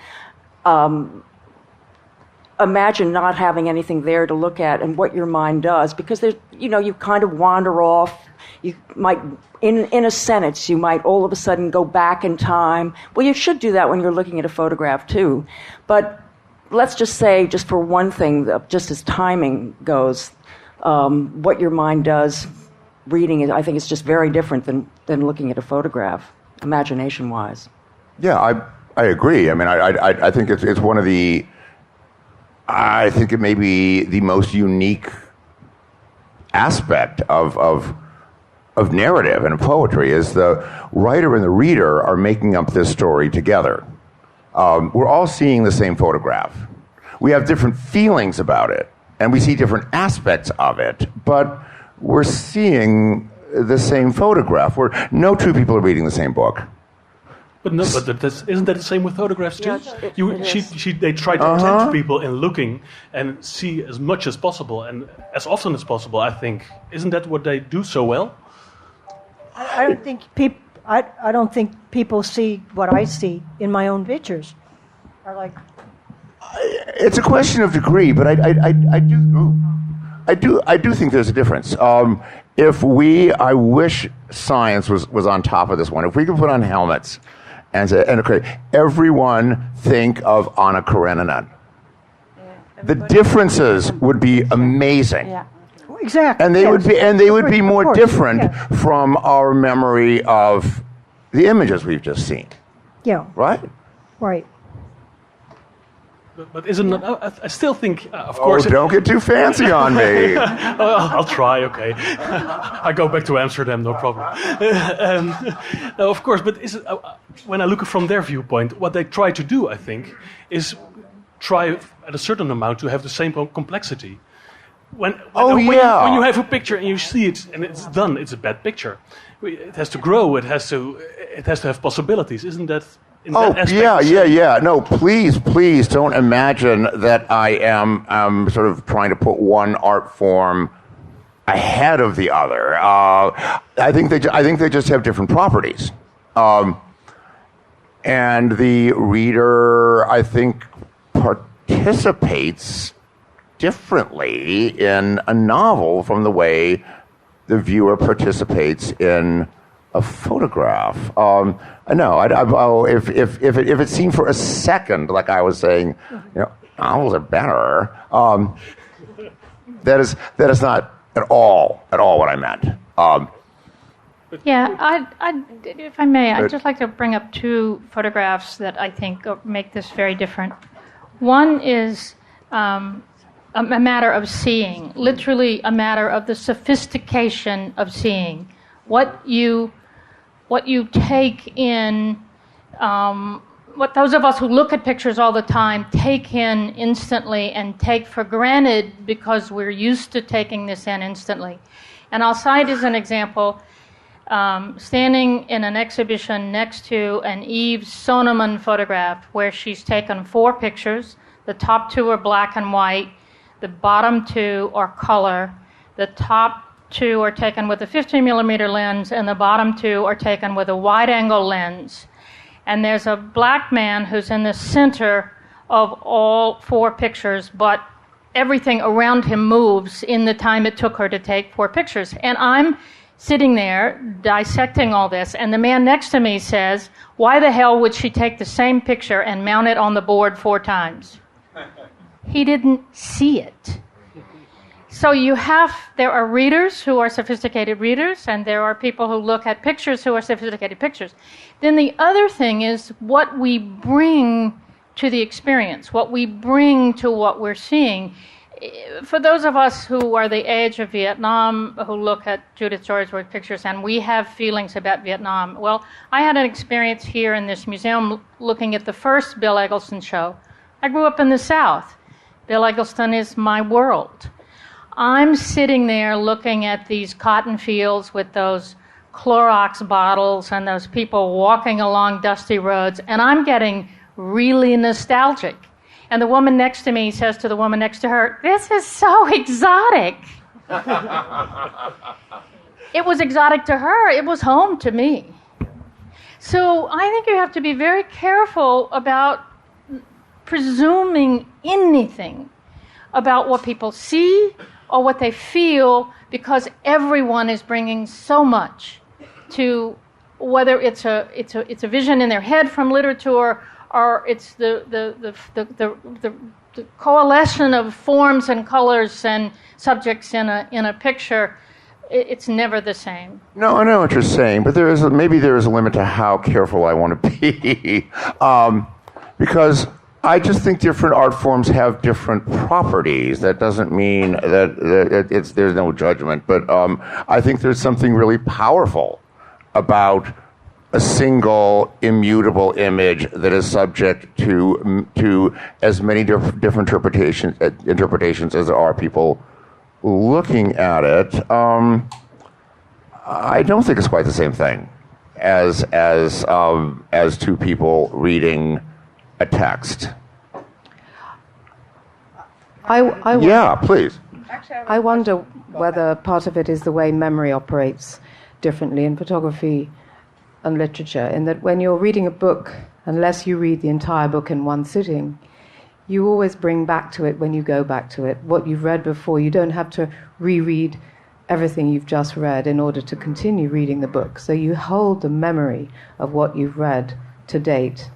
imagine not having anything there to look at and what your mind does, because there's, you kind of wander off. You might, in a sentence, you might all of a sudden go back in time. Well, you should do that when you're looking at a photograph too. But let's just say, just for one thing, just as timing goes, what your mind does reading, I think, is just very different than looking at a photograph, imagination-wise. Yeah, I agree. I mean, I think it's one of the... I think it may be the most unique aspect of narrative and poetry is the writer and the reader are making up this story together. We're all seeing the same photograph. We have different feelings about it, and we see different aspects of it, but we're seeing the same photograph. No two people are reading the same book. But no, isn't that the same with photographs too? They try to attend people in looking and see as much as possible and as often as possible. I think, isn't that what they do so well? I don't think I don't think people see what I see in my own pictures. It's a question of degree, but I do think there's a difference. I wish science was on top of this one. If we could put on helmets and say, everyone think of Anna Karenina. The differences would be amazing. Yeah. Exactly. And they would be more different from our memory of the images we've just seen. Yeah. Right? Right. But isn't I still think, of course... Oh, don't get too fancy on me. I'll try, okay. I go back to Amsterdam, no problem. No, of course, but when I look from their viewpoint, what they try to do, I think, is try at a certain amount to have the same complexity. When you have a picture and you see it and it's done, it's a bad picture. It has to grow. It has to have possibilities. Isn't that? Yeah. No, please don't imagine that I am sort of trying to put one art form ahead of the other. I think they just have different properties. And the reader, I think, participates differently in a novel from the way the viewer participates in a photograph. If it's seen for a second, like I was saying, novels are better. That is not at all what I meant. If I may, I'd just like to bring up two photographs that I think make this very different. One is a matter of seeing, literally a matter of the sophistication of seeing. What you take in, what those of us who look at pictures all the time take in instantly and take for granted because we're used to taking this in instantly. And I'll cite as an example, standing in an exhibition next to an Eve Sonneman photograph where she's taken 4 pictures. The top 2 are black and white. The bottom 2 are color. The top 2 are taken with a 15 millimeter lens, and the bottom 2 are taken with a wide angle lens. And there's a black man who's in the center of all 4 pictures, but everything around him moves in the time it took her to take 4 pictures. And I'm sitting there dissecting all this, and the man next to me says, why the hell would she take the same picture and mount it on the board 4 times? He didn't see it. So there are readers who are sophisticated readers, and there are people who look at pictures who are sophisticated pictures. Then the other thing is what we bring to the experience, what we bring to what we're seeing. For those of us who are the age of Vietnam, who look at Judith Joysworth pictures, and we have feelings about Vietnam, well, I had an experience here in this museum looking at the first Bill Eggleston show. I grew up in the South. Bill Eggleston is my world. I'm sitting there looking at these cotton fields with those Clorox bottles and those people walking along dusty roads, and I'm getting really nostalgic. And the woman next to me says to the woman next to her, this is so exotic. It was exotic to her. It was home to me. So I think you have to be very careful about presuming anything about what people see or what they feel, because everyone is bringing so much to whether it's a vision in their head from literature, or it's the coalition of forms and colors and subjects in a picture. It's never the same. No, I know what you're saying, but maybe there is a limit to how careful I want to be, because I just think different art forms have different properties. That doesn't mean that there's no judgment, but I think there's something really powerful about a single immutable image that is subject to as many different interpretations as there are people looking at it. I don't think it's quite the same thing as 2 people reading a text. Yeah, please. I wonder whether part of it is the way memory operates differently in photography and literature, in that when you're reading a book, unless you read the entire book in one sitting, you always bring back to it when you go back to it what you've read before. You don't have to reread everything you've just read in order to continue reading the book. So you hold the memory of what you've read to date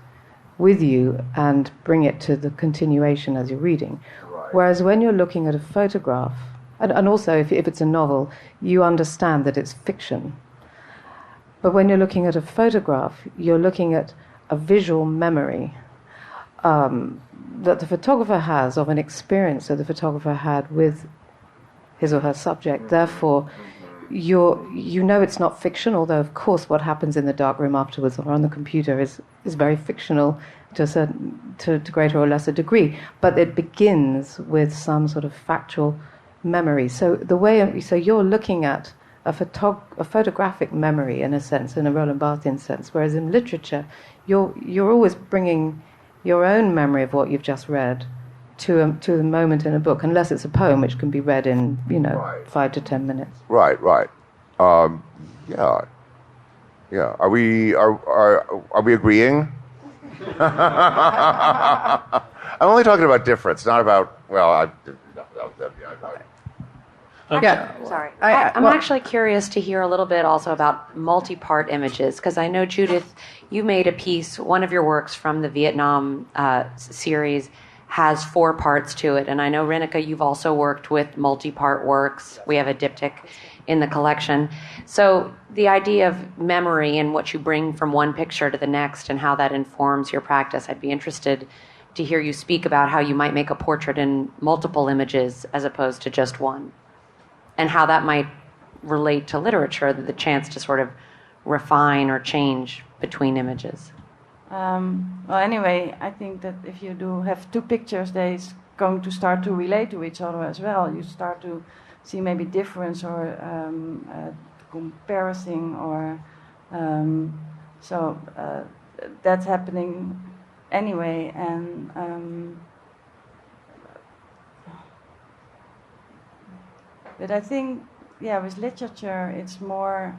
with you and bring it to the continuation as you're reading. Whereas when you're looking at a photograph, and also if it's a novel, you understand that it's fiction. But when you're looking at a photograph, you're looking at a visual memory that the photographer has of an experience that the photographer had with his or her subject. Therefore, you know it's not fiction, although of course what happens in the darkroom afterwards or on the computer is very fictional to greater or lesser degree. But it begins with some sort of factual memory. So you're looking at a photographic memory in a sense, in a Roland Barthes sense, whereas in literature, you're always bringing your own memory of what you've just read to the moment in a book, unless it's a poem which can be read in, Right. 5 to 10 minutes. Right. Yeah. Are we agreeing? I'm only talking about difference, not about Sorry. I'm actually curious to hear a little bit also about multi-part images, because I know, Judith, you made a piece, one of your works from the Vietnam series has 4 parts to it, and I know, Rinika, you've also worked with multi-part works. We have a diptych in the collection. So the idea of memory and what you bring from one picture to the next and how that informs your practice, I'd be interested to hear you speak about how you might make a portrait in multiple images as opposed to just one, and how that might relate to literature, the chance to sort of refine or change between images. Well, anyway, I think that if you do have 2 pictures, they're going to start to relate to each other as well. You start to see maybe difference or comparison, or so that's happening anyway. And but I think, with literature, it's more.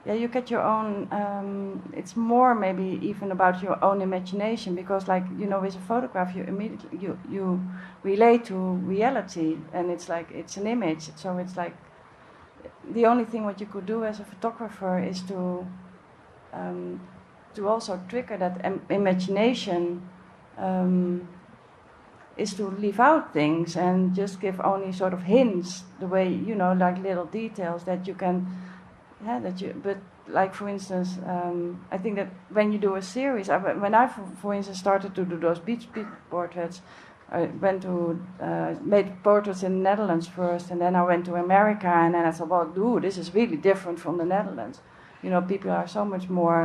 You get your own. It's more maybe even about your own imagination, because, with a photograph, you immediately you relate to reality, and it's like it's an image. So it's like the only thing what you could do as a photographer is to also trigger that imagination. Is to leave out things and just give only sort of hints, the way like little details that you can. But for instance, I think that when you do a series, when I, for instance, started to do those beach portraits, I went to made portraits in the Netherlands first, and then I went to America, and then I thought, well, this is really different from the Netherlands. People are so much more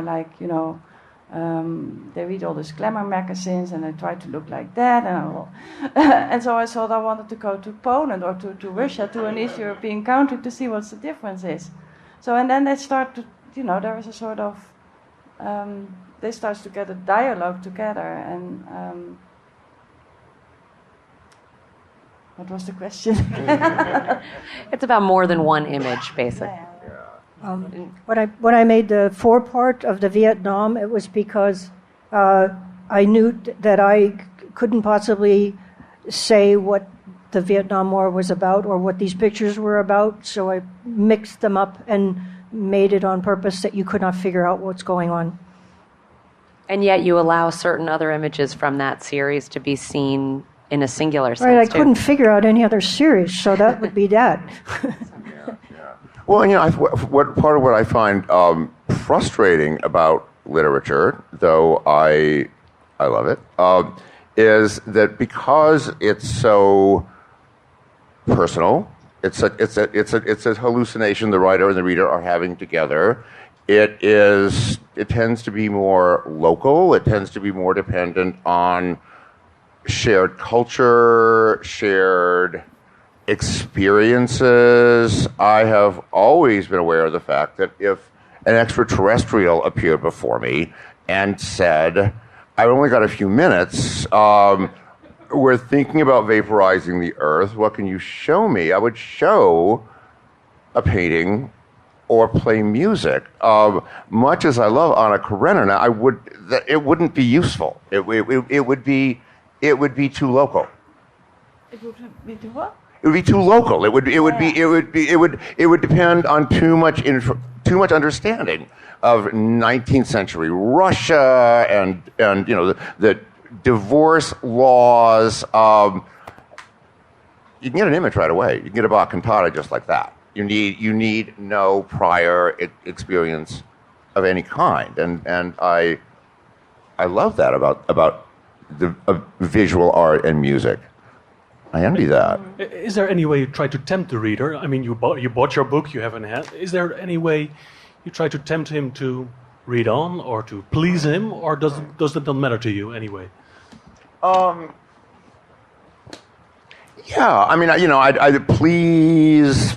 they read all these glamour magazines, and they try to look like that, and so I thought I wanted to go to Poland or to Russia, to an East European country, to see what the difference is. So, and then they start to, there is a sort of, they start to get a dialogue together, and what was the question? It's about more than one image, basically. When I made the 4-part of the Vietnam, it was because I knew that I couldn't possibly say what the Vietnam War was about or what these pictures were about, so I mixed them up and made it on purpose that you could not figure out what's going on. And yet you allow certain other images from that series to be seen in a singular sense. Right, I couldn't figure out any other series, so that would be that. Well, part of what I find frustrating about literature, though I love it, is that because it's so personal, it's a hallucination the writer and the reader are having together. It tends to be more local. It tends to be more dependent on shared culture, shared experiences. I have always been aware of the fact that if an extraterrestrial appeared before me and said, "I've only got a few minutes, we're thinking about vaporizing the Earth, what can you show me?" I would show a painting or play music. Much as I love Anna Karenina, it wouldn't be useful. It would be too local. It would be too what? It would be too local. It would depend on too much understanding of 19th century Russia and the divorce laws. You can get an image right away. You can get a Bach cantata just like that. You need no prior experience of any kind, and I love that about the visual art and music. I envy that. Is there any way you try to tempt the reader? I mean, you bought your book, you have in hand. Is there any way you try to tempt him to read on or to please him, or does that not matter to you anyway? Yeah, I mean, I please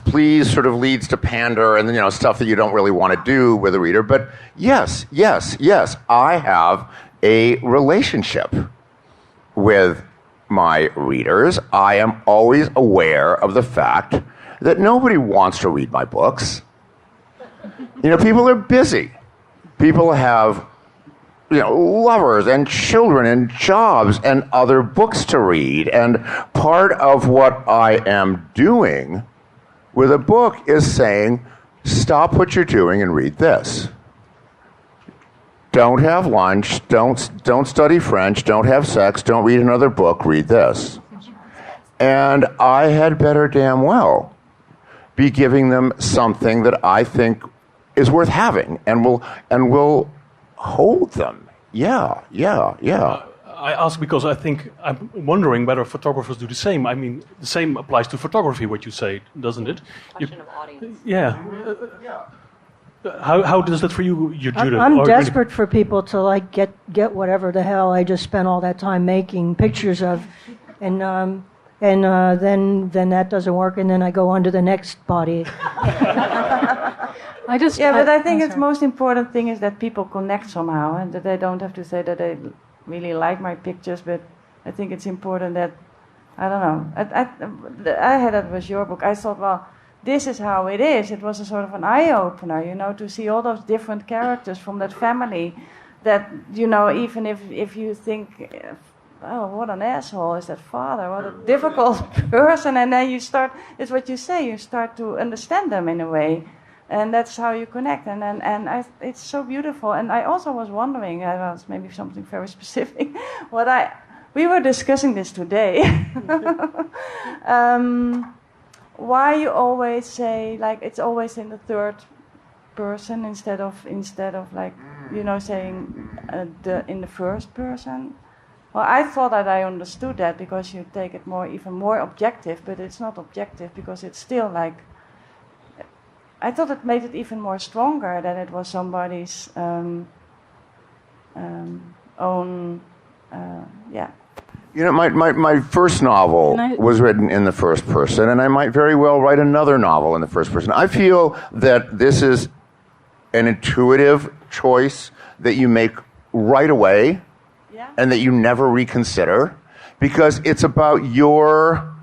sort of leads to pander and stuff that you don't really want to do with a reader. But yes, I have a relationship with my readers, I am always aware of the fact that nobody wants to read my books. People are busy. People have, lovers and children and jobs and other books to read. And part of what I am doing with a book is saying, stop what you're doing and read this. Don't have lunch, don't study French, don't have sex, don't read another book, read this. And I had better damn well be giving them something that I think is worth having and will hold them. Yeah. I ask because I'm wondering whether photographers do the same. I mean, the same applies to photography, what you say, doesn't it? Question of audience. Yeah. How does that for you, Judith? I'm desperate for people to get whatever the hell I just spent all that time making pictures of, and then that doesn't work, and then I go on to the next body. But I think it's most important thing is that people connect somehow, and that they don't have to say that they really like my pictures. But I think it's important that I don't know. I had that with your book. I thought, well, this is how it is. It was a sort of an eye-opener, to see all those different characters from that family that, even if you think, oh, what an asshole is that father, what a difficult person, and then it's what you say, you start to understand them in a way, and that's how you connect, it's so beautiful. And I also was wondering, it's maybe something very specific, we were discussing this today, why you always say it's always in the third person instead of saying in the first person. Well, I thought that I understood that because you take it even more objective, but it's not objective because it's still I thought it made it even more stronger that it was somebody's own. My first novel was written in the first person, and I might very well write another novel in the first person. I feel that this is an intuitive choice that you make right away and that you never reconsider, because it's about your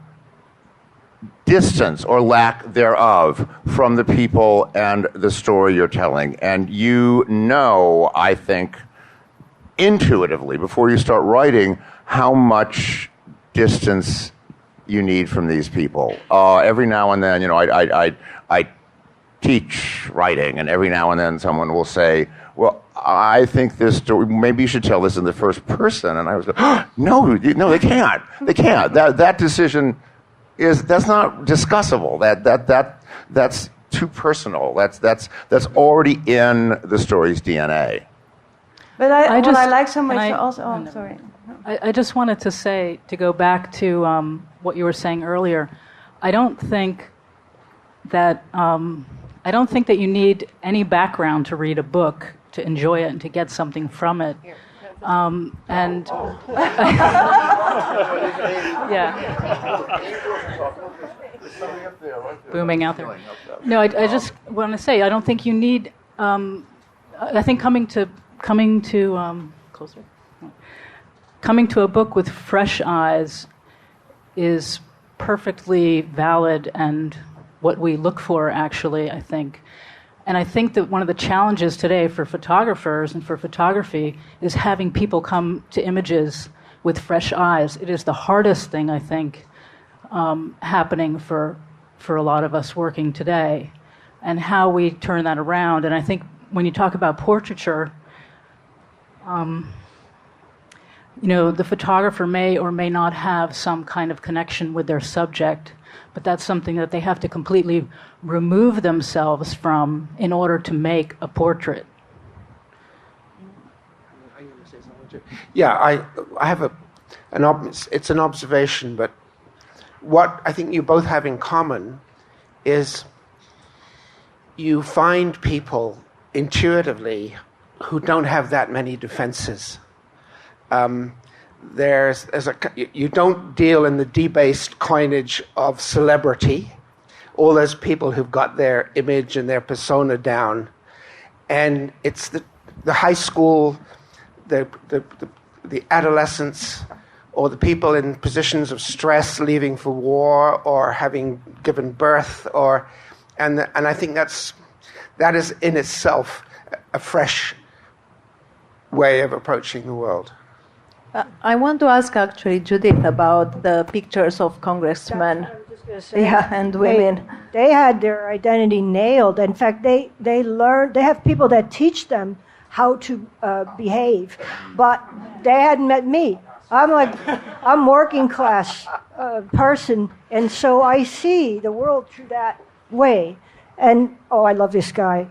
distance or lack thereof from the people and the story you're telling. And I think, intuitively, before you start writing, how much distance you need from these people. Every now and then, I teach writing, and every now and then someone will say, well, I think this story, maybe you should tell this in the first person. And I was like, oh, no, they can't. They can't. That decision that's not discussable. That's too personal. That's already in the story's DNA. But I like so much sorry. I just wanted to say, to go back to what you were saying earlier, I don't think that you need any background to read a book to enjoy it and to get something from it. Booming out there. No, I just want to say I don't think you need. I think coming to a book with fresh eyes is perfectly valid and what we look for, actually, I think. And I think that one of the challenges today for photographers and for photography is having people come to images with fresh eyes. It is the hardest thing, I think, happening for a lot of us working today, and how we turn that around. And I think when you talk about portraiture, the photographer may or may not have some kind of connection with their subject, but that's something that they have to completely remove themselves from in order to make a portrait. Yeah, I have it's an observation, but what I think you both have in common is you find people intuitively who don't have that many defenses. You don't deal in the debased coinage of celebrity, all those people who've got their image and their persona down, and it's the high school, the adolescents or the people in positions of stress leaving for war or having given birth, and I think that is in itself a fresh way of approaching the world. I want to ask actually Judith about the pictures of congressmen. And women. They had their identity nailed. In fact, they have people that teach them how to behave, but they hadn't met me. I'm working class person, and so I see the world through that way. And I love this guy.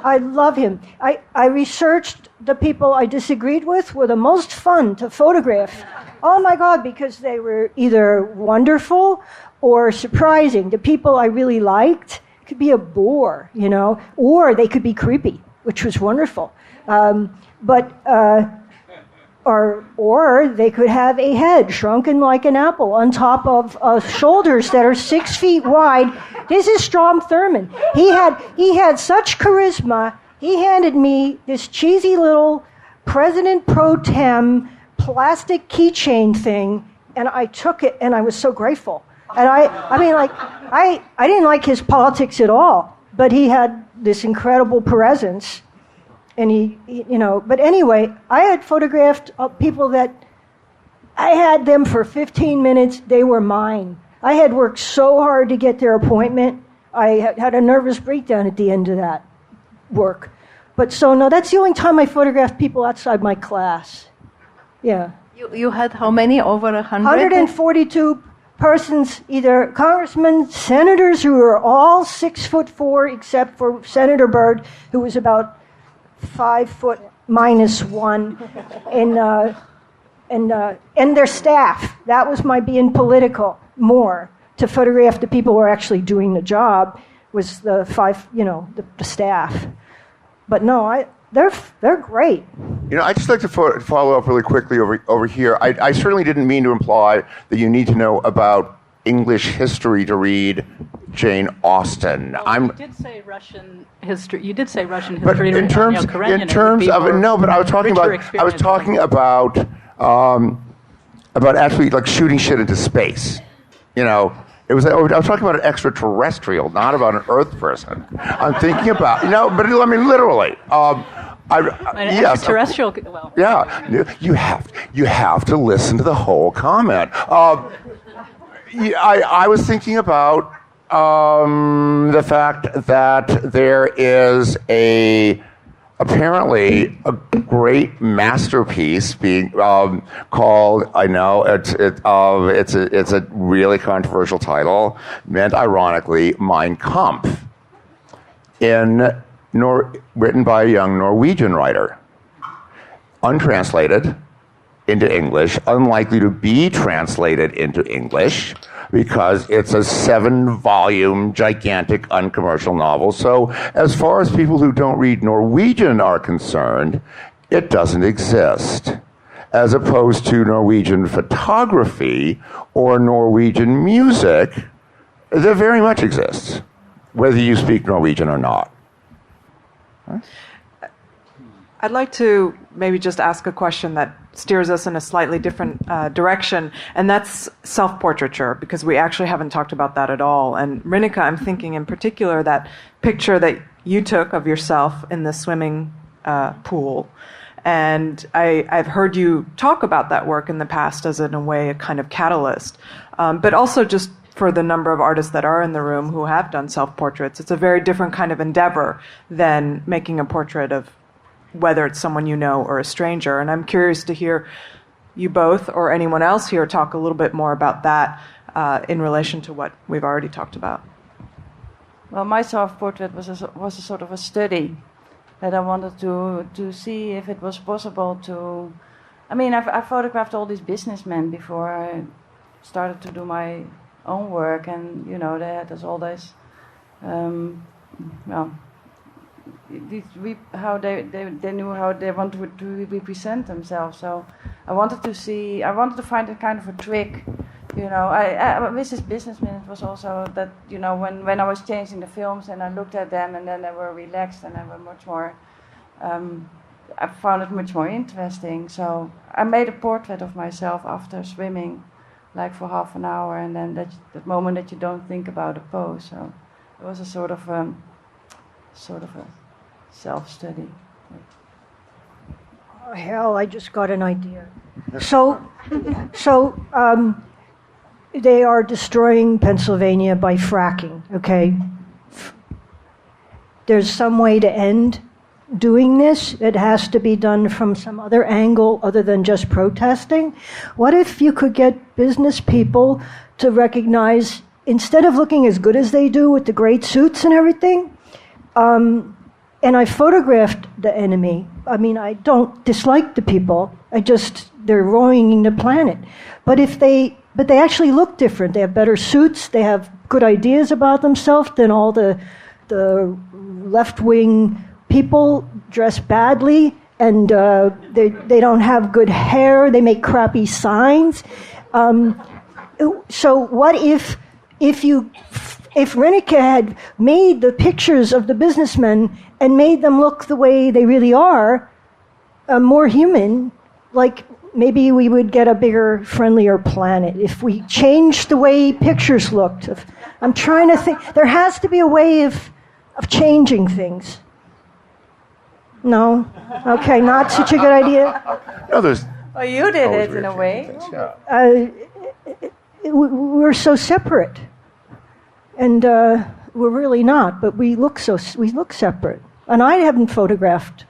I love him. I researched the people I disagreed with were the most fun to photograph. Oh my God, because they were either wonderful or surprising. The people I really liked could be a bore, or they could be creepy, which was wonderful. Or they could have a head shrunken like an apple on top of shoulders that are 6 feet wide. This is Strom Thurmond. He had such charisma. He handed me this cheesy little President Pro Tem plastic keychain thing, and I took it, and I was so grateful. And I didn't like his politics at all, but he had this incredible presence. And he, but anyway, I had photographed people that I had them for 15 minutes. They were mine. I had worked so hard to get their appointment. I had a nervous breakdown at the end of that work. But no, that's the only time I photographed people outside my class. Yeah. You had how many? Over 100? 142 persons, either congressmen, senators who were all 6'4", except for Senator Byrd, who was about 5 foot -1, and their staff. That was my being political more, to photograph the people who are actually doing the job, was the staff. But no, they're great. I'd just like to follow up really quickly over here. I certainly didn't mean to imply that you need to know about English history to read Jane Austen. You did say Russian history. You did say Russian But history. in terms of it, no. But I was talking about actually like shooting shit into space. I was talking about an extraterrestrial, not about an Earth person. I'm thinking about but I mean literally. Extraterrestrial. Well, yeah, you have to listen to the whole comment. I was thinking about the fact that there is apparently a great masterpiece being called. I know it's a really controversial title, meant ironically, Mein Kampf, written by a young Norwegian writer, untranslated into English, unlikely to be translated into English, because it's a 7-volume, gigantic, uncommercial novel. So as far as people who don't read Norwegian are concerned, it doesn't exist. As opposed to Norwegian photography or Norwegian music, that very much exists, whether you speak Norwegian or not. Huh? I'd like to maybe just ask a question that steers us in a slightly different direction, and that's self-portraiture, because we actually haven't talked about that at all. And Rinika, I'm thinking in particular that picture that you took of yourself in the swimming pool, and I've heard you talk about that work in the past as, in a way, a kind of catalyst, but also just for the number of artists that are in the room who have done self-portraits. It's a very different kind of endeavor than making a portrait of whether it's someone you know or a stranger. And I'm curious to hear you both or anyone else here talk a little bit more about that in relation to what we've already talked about. Well, my self-portrait was a sort of a study that I wanted to see if it was possible to... I mean, I photographed all these businessmen before I started to do my own work, and, they had all this... how they knew how they wanted to represent themselves. So I wanted to find a kind of a trick, with this businessman. It was also that, when I was changing the films and I looked at them, and then they were relaxed and they were much more I found it much more interesting. So I made a portrait of myself after swimming, like for half an hour, and then that moment that you don't think about a pose. So it was a sort of a self-study. Oh, hell, I just got an idea. They are destroying Pennsylvania by fracking, okay? There's some way to end doing this. It has to be done from some other angle other than just protesting. What if you could get business people to recognize, instead of looking as good as they do with the great suits and everything, and I photographed the enemy. I mean, I don't dislike the people. They're ruining the planet. But they actually look different. They have better suits. They have good ideas about themselves than all the left-wing people dress badly, and they don't have good hair. They make crappy signs. So what if Renneke had made the pictures of the businessmen and made them look the way they really are, more human, like maybe we would get a bigger, friendlier planet if we changed the way pictures looked. I'm trying to think. There has to be a way of changing things. No? Okay, not such a good idea? No, there's... Well, you did it in a way. We're so separate. And we're really not, but we look separate. And I haven't photographed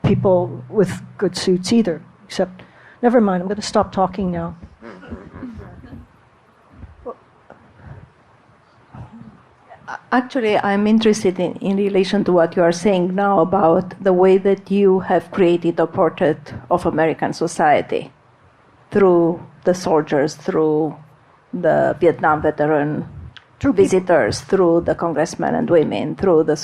people with good suits either, except, never mind, I'm going to stop talking now. Actually, I'm interested in relation to what you are saying now about the way that you have created a portrait of American society through the soldiers, through the Vietnam veteran visitors, through the congressmen and women, through the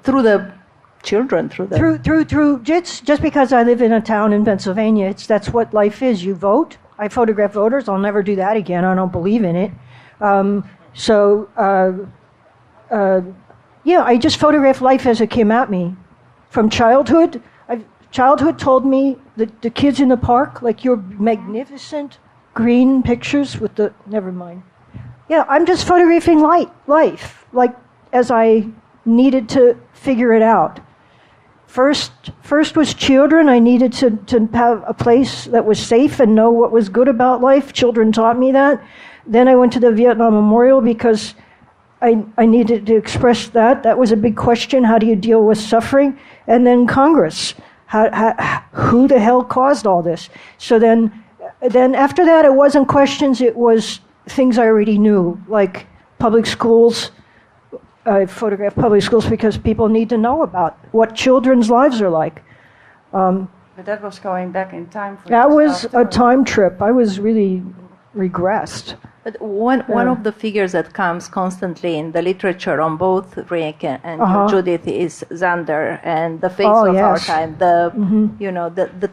through the children, through just because I live in a town in Pennsylvania, that's what life is. You vote. I photograph voters. I'll never do that again. I don't believe in it. I just photograph life as it came at me. From childhood, childhood told me that the kids in the park, like your magnificent green pictures with the, never mind. Yeah, I'm just photographing life, like as I needed to figure it out. First was children. I needed to have a place that was safe and know what was good about life. Children taught me that. Then I went to the Vietnam Memorial because I needed to express that. That was a big question. How do you deal with suffering? And then Congress. Who the hell caused all this? So then after that, it wasn't questions. It was things I already knew, like public schools. I photograph public schools because people need to know about what children's lives are like. But that was going back in time for that was a time trip. I was really regressed. But one of the figures that comes constantly in the literature on both Renneke and Judith is Zander and the face of our time. The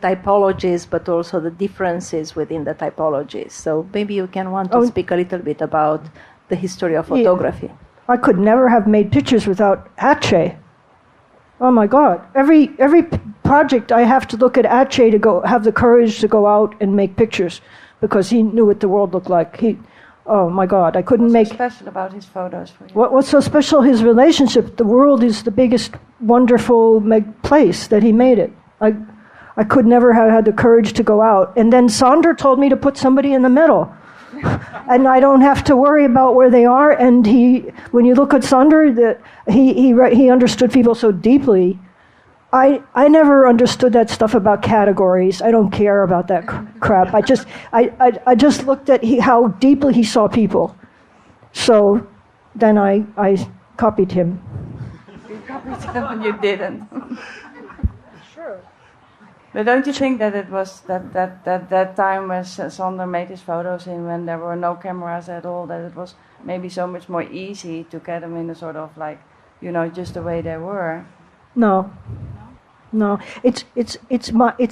typologies, but also the differences within the typologies. So maybe you can want to speak a little bit about the history of photography. Yeah. I could never have made pictures without Atche. Oh my God! Every project I have to look at Atche to have the courage to go out and make pictures because he knew what the world looked like. Oh my God! I couldn't make. What's so special about his photos for you? What's so special? His relationship. The world is the biggest, wonderful place that he made it. I could never have had the courage to go out. And then Sander told me to put somebody in the middle. And I don't have to worry about where they are. And when you look at Sander, he understood people so deeply. I never understood that stuff about categories. I don't care about that crap. I just looked at how deeply he saw people. So then I copied him. You copied him and you didn't. Sure. But don't you think that it was that time when Sander made his photos in when there were no cameras at all, that it was maybe so much more easy to get them in a sort of like, just the way they were? No, it's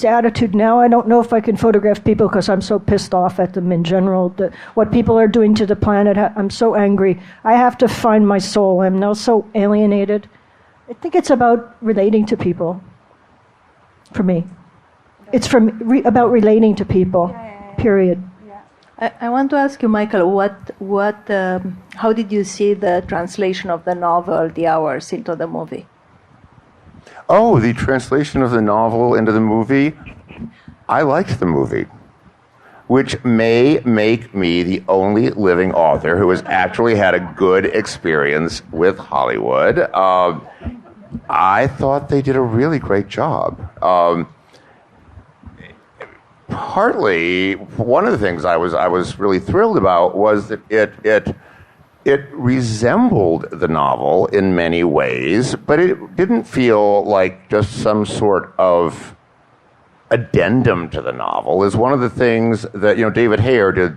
attitude now. I don't know if I can photograph people because I'm so pissed off at them in general. What people are doing to the planet, I'm so angry. I have to find my soul. I'm now so alienated. I think it's about relating to people. for me. It's about relating to people, period. I want to ask you, Michael, how did you see the translation of the novel, The Hours, into the movie? Oh, the translation of the novel into the movie? I liked the movie, which may make me the only living author who has actually had a good experience with Hollywood. I thought they did a really great job. Partly, one of the things I was really thrilled about was that it resembled the novel in many ways, but it didn't feel like just some sort of addendum to the novel. Is one of the things that David Hare did,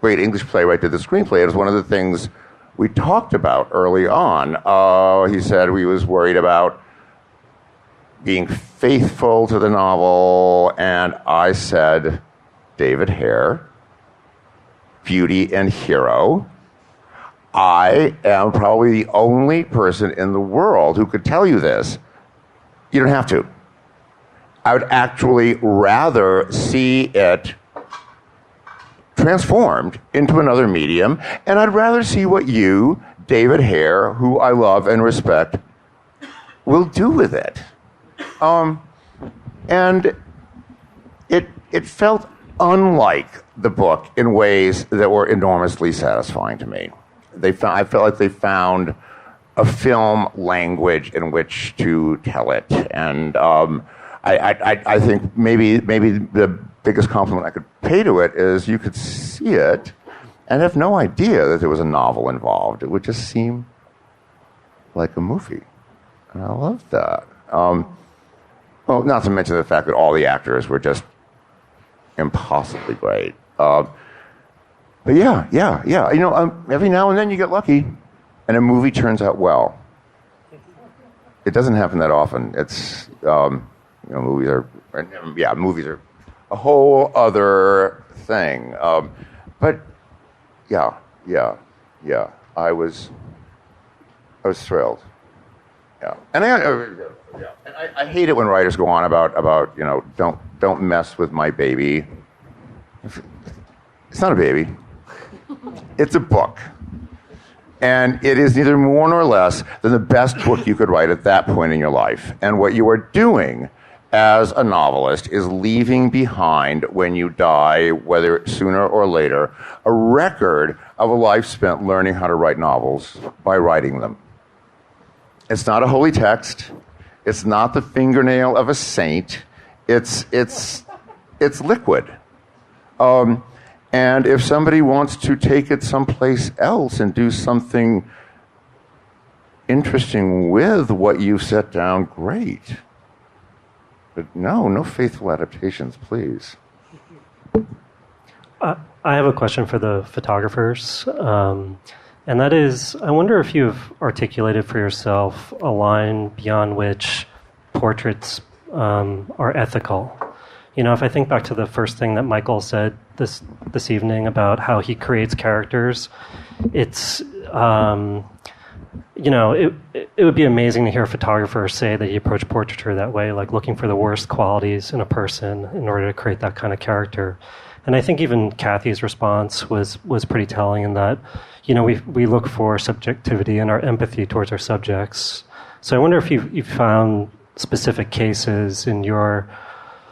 great English playwright, did the screenplay. It was one of the things we talked about early on. He said he was worried about being faithful to the novel, and I said, David Hare, beauty and hero. I am probably the only person in the world who could tell you this. You don't have to. I would actually rather see it transformed into another medium, and I'd rather see what you, David Hare, who I love and respect, will do with it. And it felt unlike the book in ways that were enormously satisfying to me. I felt like they found a film language in which to tell it, and I think maybe the biggest compliment I could pay to it is you could see it and have no idea that there was a novel involved. It would just seem like a movie, and I love that. Well, not to mention the fact that all the actors were just impossibly great. But yeah. Every now and then you get lucky, and a movie turns out well. It doesn't happen that often. It's movies are a whole other thing. But yeah. I was thrilled. Yeah, and I hate it when writers go on about don't mess with my baby. It's not a baby. It's a book. And it is neither more nor less than the best book you could write at that point in your life. And what you are doing as a novelist is leaving behind, when you die, whether sooner or later, a record of a life spent learning how to write novels by writing them. It's not a holy text. It's not the fingernail of a saint. It's liquid. And if somebody wants to take it someplace else and do something interesting with what you set down, great. But no faithful adaptations, please. I have a question for the photographers. And that is, I wonder if you've articulated for yourself a line beyond which portraits are ethical. If I think back to the first thing that Michael said this evening about how he creates characters, it's it would be amazing to hear a photographer say that he approached portraiture that way, like looking for the worst qualities in a person in order to create that kind of character. And I think even Kathy's response was pretty telling in that, we look for subjectivity and our empathy towards our subjects. So I wonder if you found specific cases in your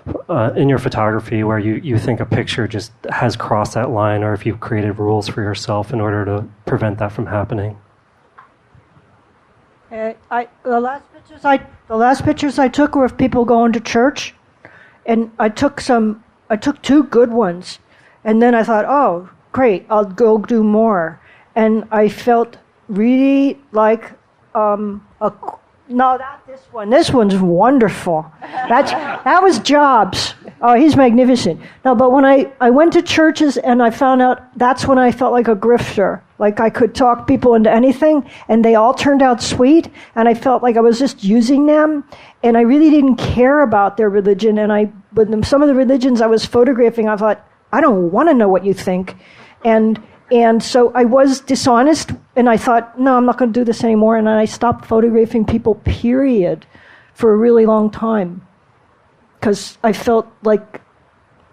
photography where you think a picture just has crossed that line, or if you've created rules for yourself in order to prevent that from happening. The last pictures I took were of people going to church, and I took 2 good ones, and then I thought, oh, great, I'll go do more. And I felt really like this one's wonderful. That was Jobs. Oh, he's magnificent. No, but when I went to churches and I found out, that's when I felt like a grifter. Like I could talk people into anything, and they all turned out sweet, and I felt like I was just using them, and I really didn't care about their religion. And with some of the religions I was photographing, I thought, I don't want to know what you think. And so I was dishonest, and I thought, no, I'm not going to do this anymore. And I stopped photographing people, period, for a really long time. because I felt like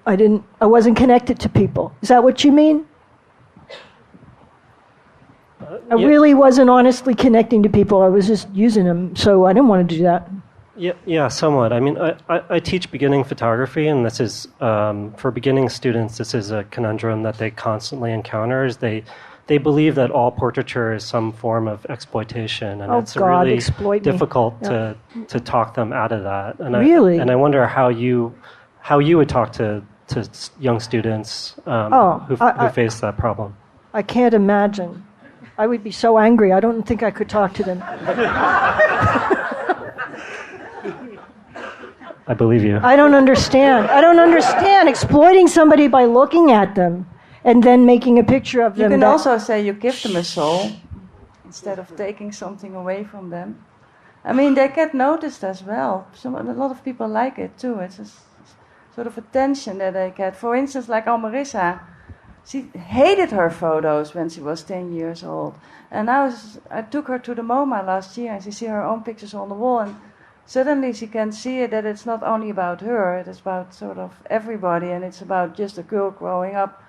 I wasn't connected to people. Is that what you mean? I really wasn't honestly connecting to people. I was just using them, so I didn't want to do that. Yeah, somewhat. I mean, I teach beginning photography, and this is, for beginning students, this is a conundrum that they constantly encounter. Is they believe that all portraiture is some form of exploitation, and it's really difficult to talk them out of that. And really? I wonder how you would talk to young students who face that problem. I can't imagine. I would be so angry. I don't think I could talk to them. I believe you. I don't understand. I don't understand exploiting somebody by looking at them and then making a picture of them. You can also say you give them a soul instead of taking something away from them. I mean, they get noticed as well. A lot of people like it too. It's a sort of attention that they get. For instance, like Marissa, she hated her photos when she was 10 years old. And I took her to the MoMA last year, and she see her own pictures on the wall, and suddenly she can see that it's not only about her, it's about sort of everybody, and it's about just a girl growing up,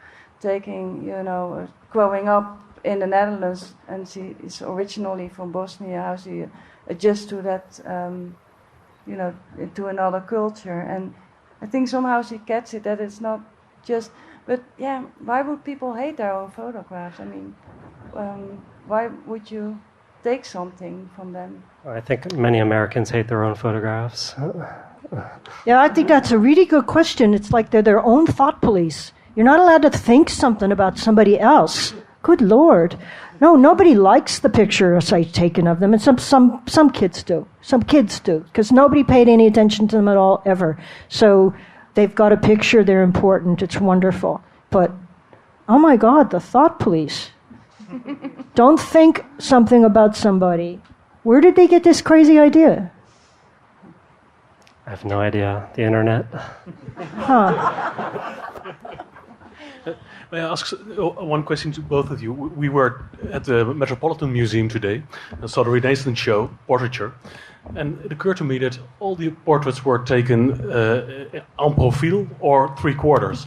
growing up in the Netherlands, and she is originally from Bosnia, how she adjusts to that, to another culture. And I think somehow she gets it, that it's not just, but yeah, why would people hate their own photographs? I mean, why would you take something from them? I think many Americans hate their own photographs. Yeah, I think that's a really good question. It's like they're their own thought police. You're not allowed to think something about somebody else. Good Lord. No, nobody likes the pictures I've taken of them, and some kids do. Some kids do, because nobody paid any attention to them at all, ever. So they've got a picture, they're important, it's wonderful. But, oh my God, the thought police. Don't think something about somebody. Where did they get this crazy idea? I have no idea. The internet. May I ask one question to both of you? We were at the Metropolitan Museum today and saw the Renaissance show, Portraiture. And it occurred to me that all the portraits were taken en profile or three-quarters.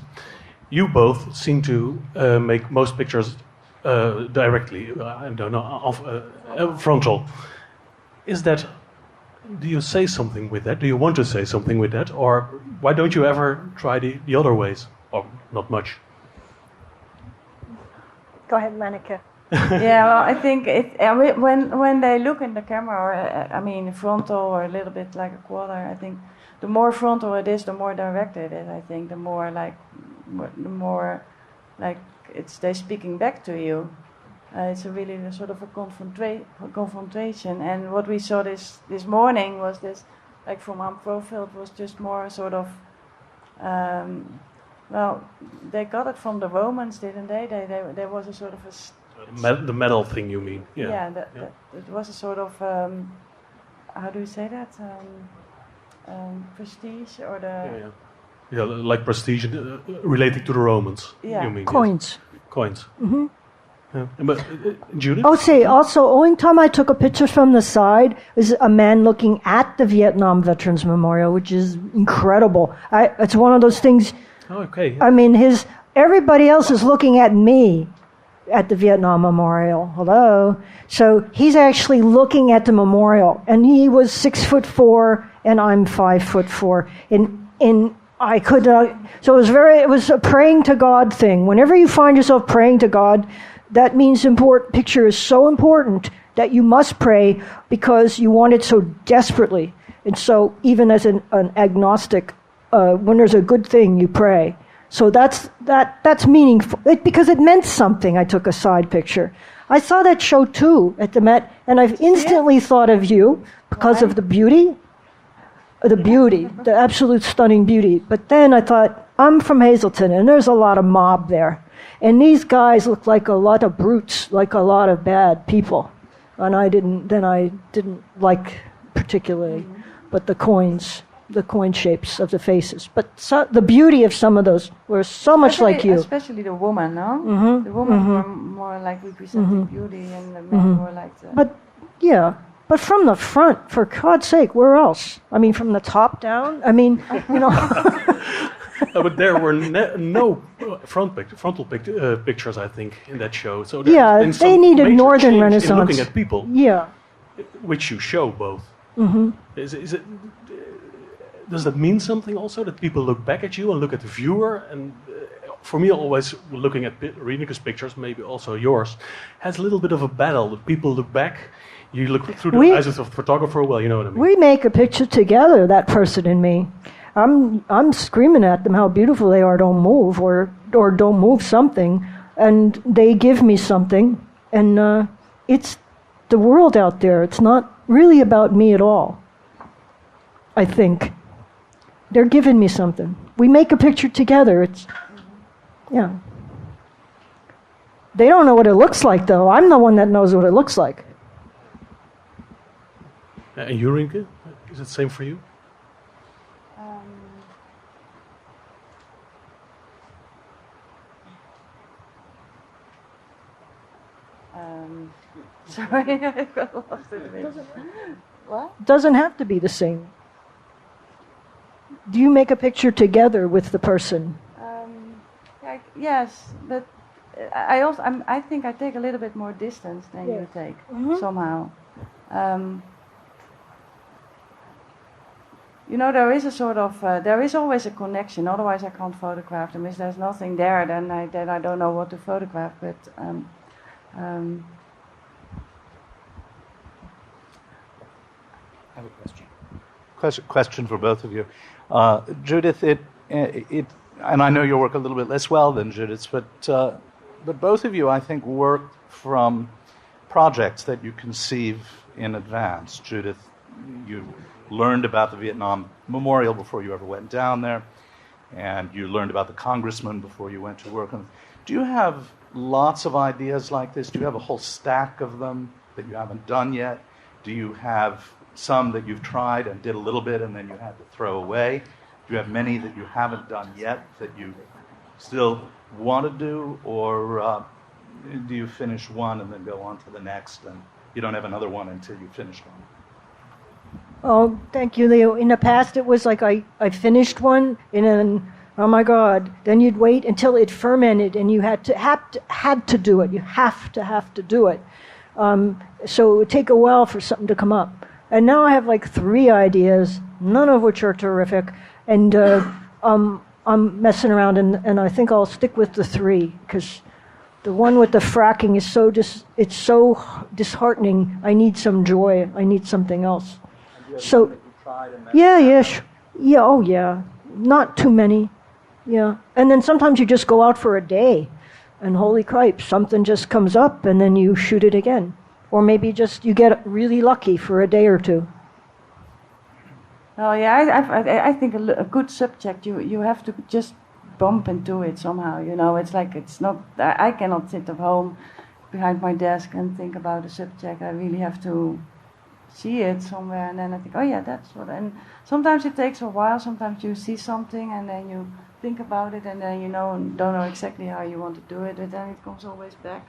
You both seem to make most pictures directly, I don't know, frontal. Do you say something with that? Do you want to say something with that? Or why don't you ever try the other ways? Or not much? Go ahead, Lenneke. Yeah, well, I think when they look in the camera, or frontal or a little bit like a quarter, I think the more frontal it is, the more direct it is. I think the more like they're speaking back to you. It's really sort of a confrontation. And what we saw this morning was this, like from our profile, it was just more sort of. Well, they got it from the Romans, didn't they? There was a sort of the medal thing, you mean? Yeah. It was a sort of how do you say that? Prestige or the. Yeah, like prestige relating to the Romans. Yeah, you mean, coins. Yes. Coins. Mm-hmm. Yeah. But Judith? Also, only time I took a picture from the side is a man looking at the Vietnam Veterans Memorial, which is incredible. It's one of those things. Oh, okay. I mean, everybody else is looking at me at the Vietnam Memorial. Hello. So he's actually looking at the memorial, and he was 6'4", and I'm 5'4", and I could. So it was a praying to God thing. Whenever you find yourself praying to God, that means picture is so important that you must pray because you want it so desperately. And so even as an agnostic, when there's a good thing, you pray. So that's meaningful because it meant something. I took a side picture. I saw that show too at the Met, and I've instantly thought of you because of the beauty, the absolute stunning beauty. But then I thought, I'm from Hazleton, and there's a lot of mob there. And these guys look like a lot of brutes, like a lot of bad people. And I didn't like particularly, but the coin shapes of the faces. But the beauty of some of those were so much like you. Especially the woman, no? Mm-hmm. The woman were more like representing beauty, and the men were like the... But, yeah. But from the front, for God's sake, where else? I mean, from the top down? I mean, you know. But there were no frontal pictures, I think, in that show. So yeah, they needed Northern Renaissance. In looking at people. Yeah. Which you show both. Mm-hmm. Does that mean something also, that people look back at you and look at the viewer? And for me, always looking at Renike's pictures, maybe also yours, has a little bit of a battle. The people look back, you look through the eyes of the photographer. Well, you know what I mean. We make a picture together, that person and me. I'm screaming at them how beautiful they are. Don't move, or don't move something, and they give me something, and it's the world out there. It's not really about me at all. I think they're giving me something. We make a picture together. Yeah. They don't know what it looks like, though. I'm the one that knows what it looks like. And you, Renike? Is it the same for you? Sorry, I got lost in a bit. What? Doesn't have to be the same. Do you make a picture together with the person? Yes, but I think I take a little bit more distance than you take, somehow. You know, there is a sort of, there is always a connection, otherwise I can't photograph them. If there's nothing there, then I don't know what to photograph, but I have a question for both of you. Judith, and I know your work a little bit less well than Judith's, but both of you, I think, work from projects that you conceive in advance. Judith, you learned about the Vietnam Memorial before you ever went down there, and you learned about the congressman before you went to work on. Do you have lots of ideas like this? Do you have a whole stack of them that you haven't done yet? Do you have some that you've tried and did a little bit and then you had to throw away? Do you have many that you haven't done yet that you still want to do? Or do you finish one and then go on to the next and you don't have another one until you finish one? Oh, thank you, Leo. In the past, it was like I finished one, and then, oh my God, then you'd wait until it fermented, and you had to do it. You have to do it. So it would take a while for something to come up. And now I have like 3 ideas, none of which are terrific, and I'm messing around, and I think I'll stick with the 3, because the one with the fracking is it's so disheartening. I need some joy. I need something else. So, oh yeah, not too many, yeah. And then sometimes you just go out for a day, and holy cripe, something just comes up, and then you shoot it again. Or maybe just you get really lucky for a day or 2. Oh yeah, I think a good subject, you have to just bump into it somehow, you know. It's like, it's not, I cannot sit at home behind my desk and think about a subject. I really have to see it somewhere, and then I think, oh yeah, that's what. And sometimes it takes a while. Sometimes you see something and then you think about it, and then don't know exactly how you want to do it, but then it comes always back.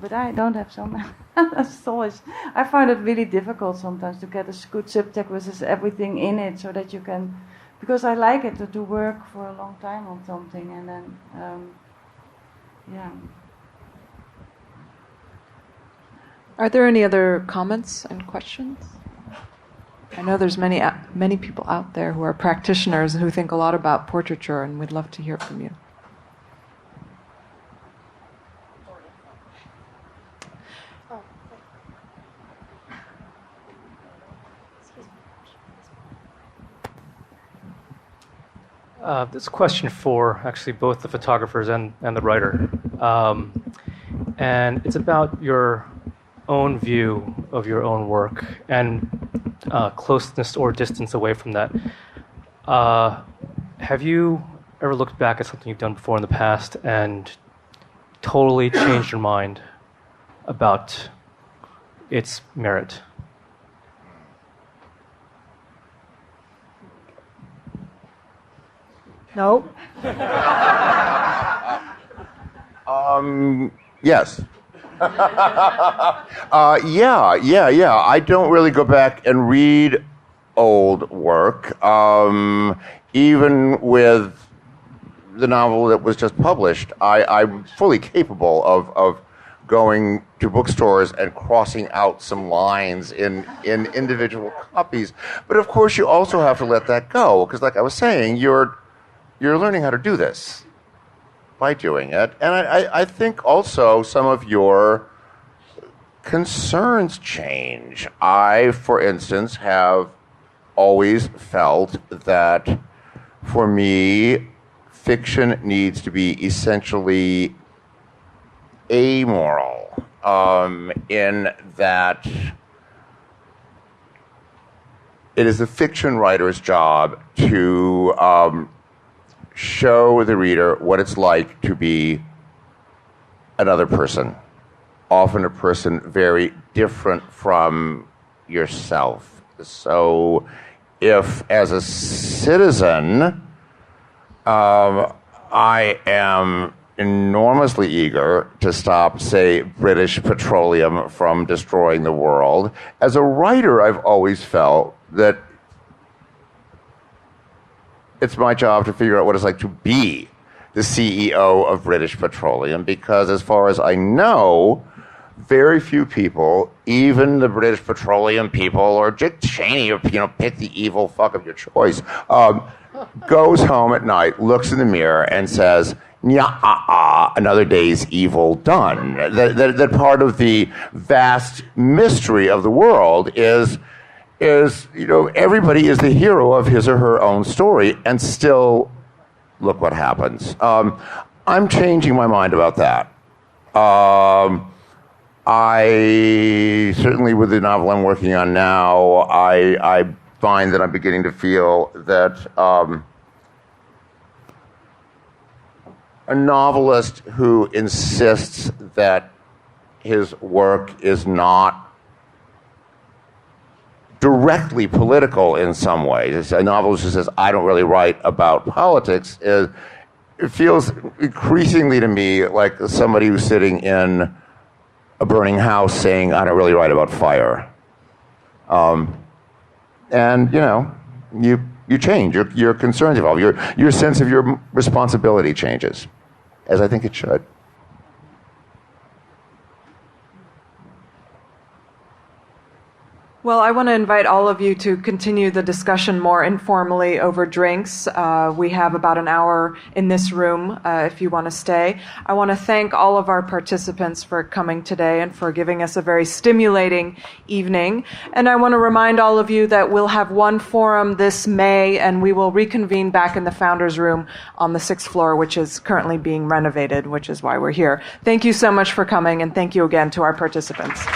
But I don't have some. That's always, I find it really difficult sometimes to get a good subject with everything in it, so that you can, because I like it to work for a long time on something, and then yeah. Are there any other comments and questions? I know there's many people out there who are practitioners who think a lot about portraiture, and we'd love to hear from you. This question for actually both the photographers and the writer. And it's about your own view of your own work and closeness or distance away from that. Have you ever looked back at something you've done before in the past and totally changed your mind about its merit? No. Yes. Yeah. I don't really go back and read old work, even with the novel that was just published. I'm fully capable of going to bookstores and crossing out some lines in individual copies. But of course, you also have to let that go, because like I was saying, you're learning how to do this by doing it. And I think also some of your concerns change. I, for instance, have always felt that for me, fiction needs to be essentially amoral, in that it is the fiction writer's job to show the reader what it's like to be another person, often a person very different from yourself. So if, as a citizen, I am enormously eager to stop, say, British Petroleum from destroying the world, as a writer, I've always felt that it's my job to figure out what it's like to be the CEO of British Petroleum, because as far as I know, very few people, even the British Petroleum people or Dick Cheney, or pick the evil fuck of your choice, goes home at night, looks in the mirror, and says, another day's evil done. That part of the vast mystery of the world is everybody is the hero of his or her own story, and still look what happens. I'm changing my mind about that. I certainly, with the novel I'm working on now, I find that I'm beginning to feel that a novelist who insists that his work is not directly political in some ways, a novelist who says, I don't really write about politics, it feels increasingly to me like somebody who's sitting in a burning house saying, I don't really write about fire. And, you change, your concerns evolve, your sense of your responsibility changes, as I think it should. Well, I want to invite all of you to continue the discussion more informally over drinks. We have about an hour in this room if you want to stay. I want to thank all of our participants for coming today and for giving us a very stimulating evening. And I want to remind all of you that we'll have one forum this May, and we will reconvene back in the Founders Room on the 6th floor, which is currently being renovated, which is why we're here. Thank you so much for coming, and thank you again to our participants.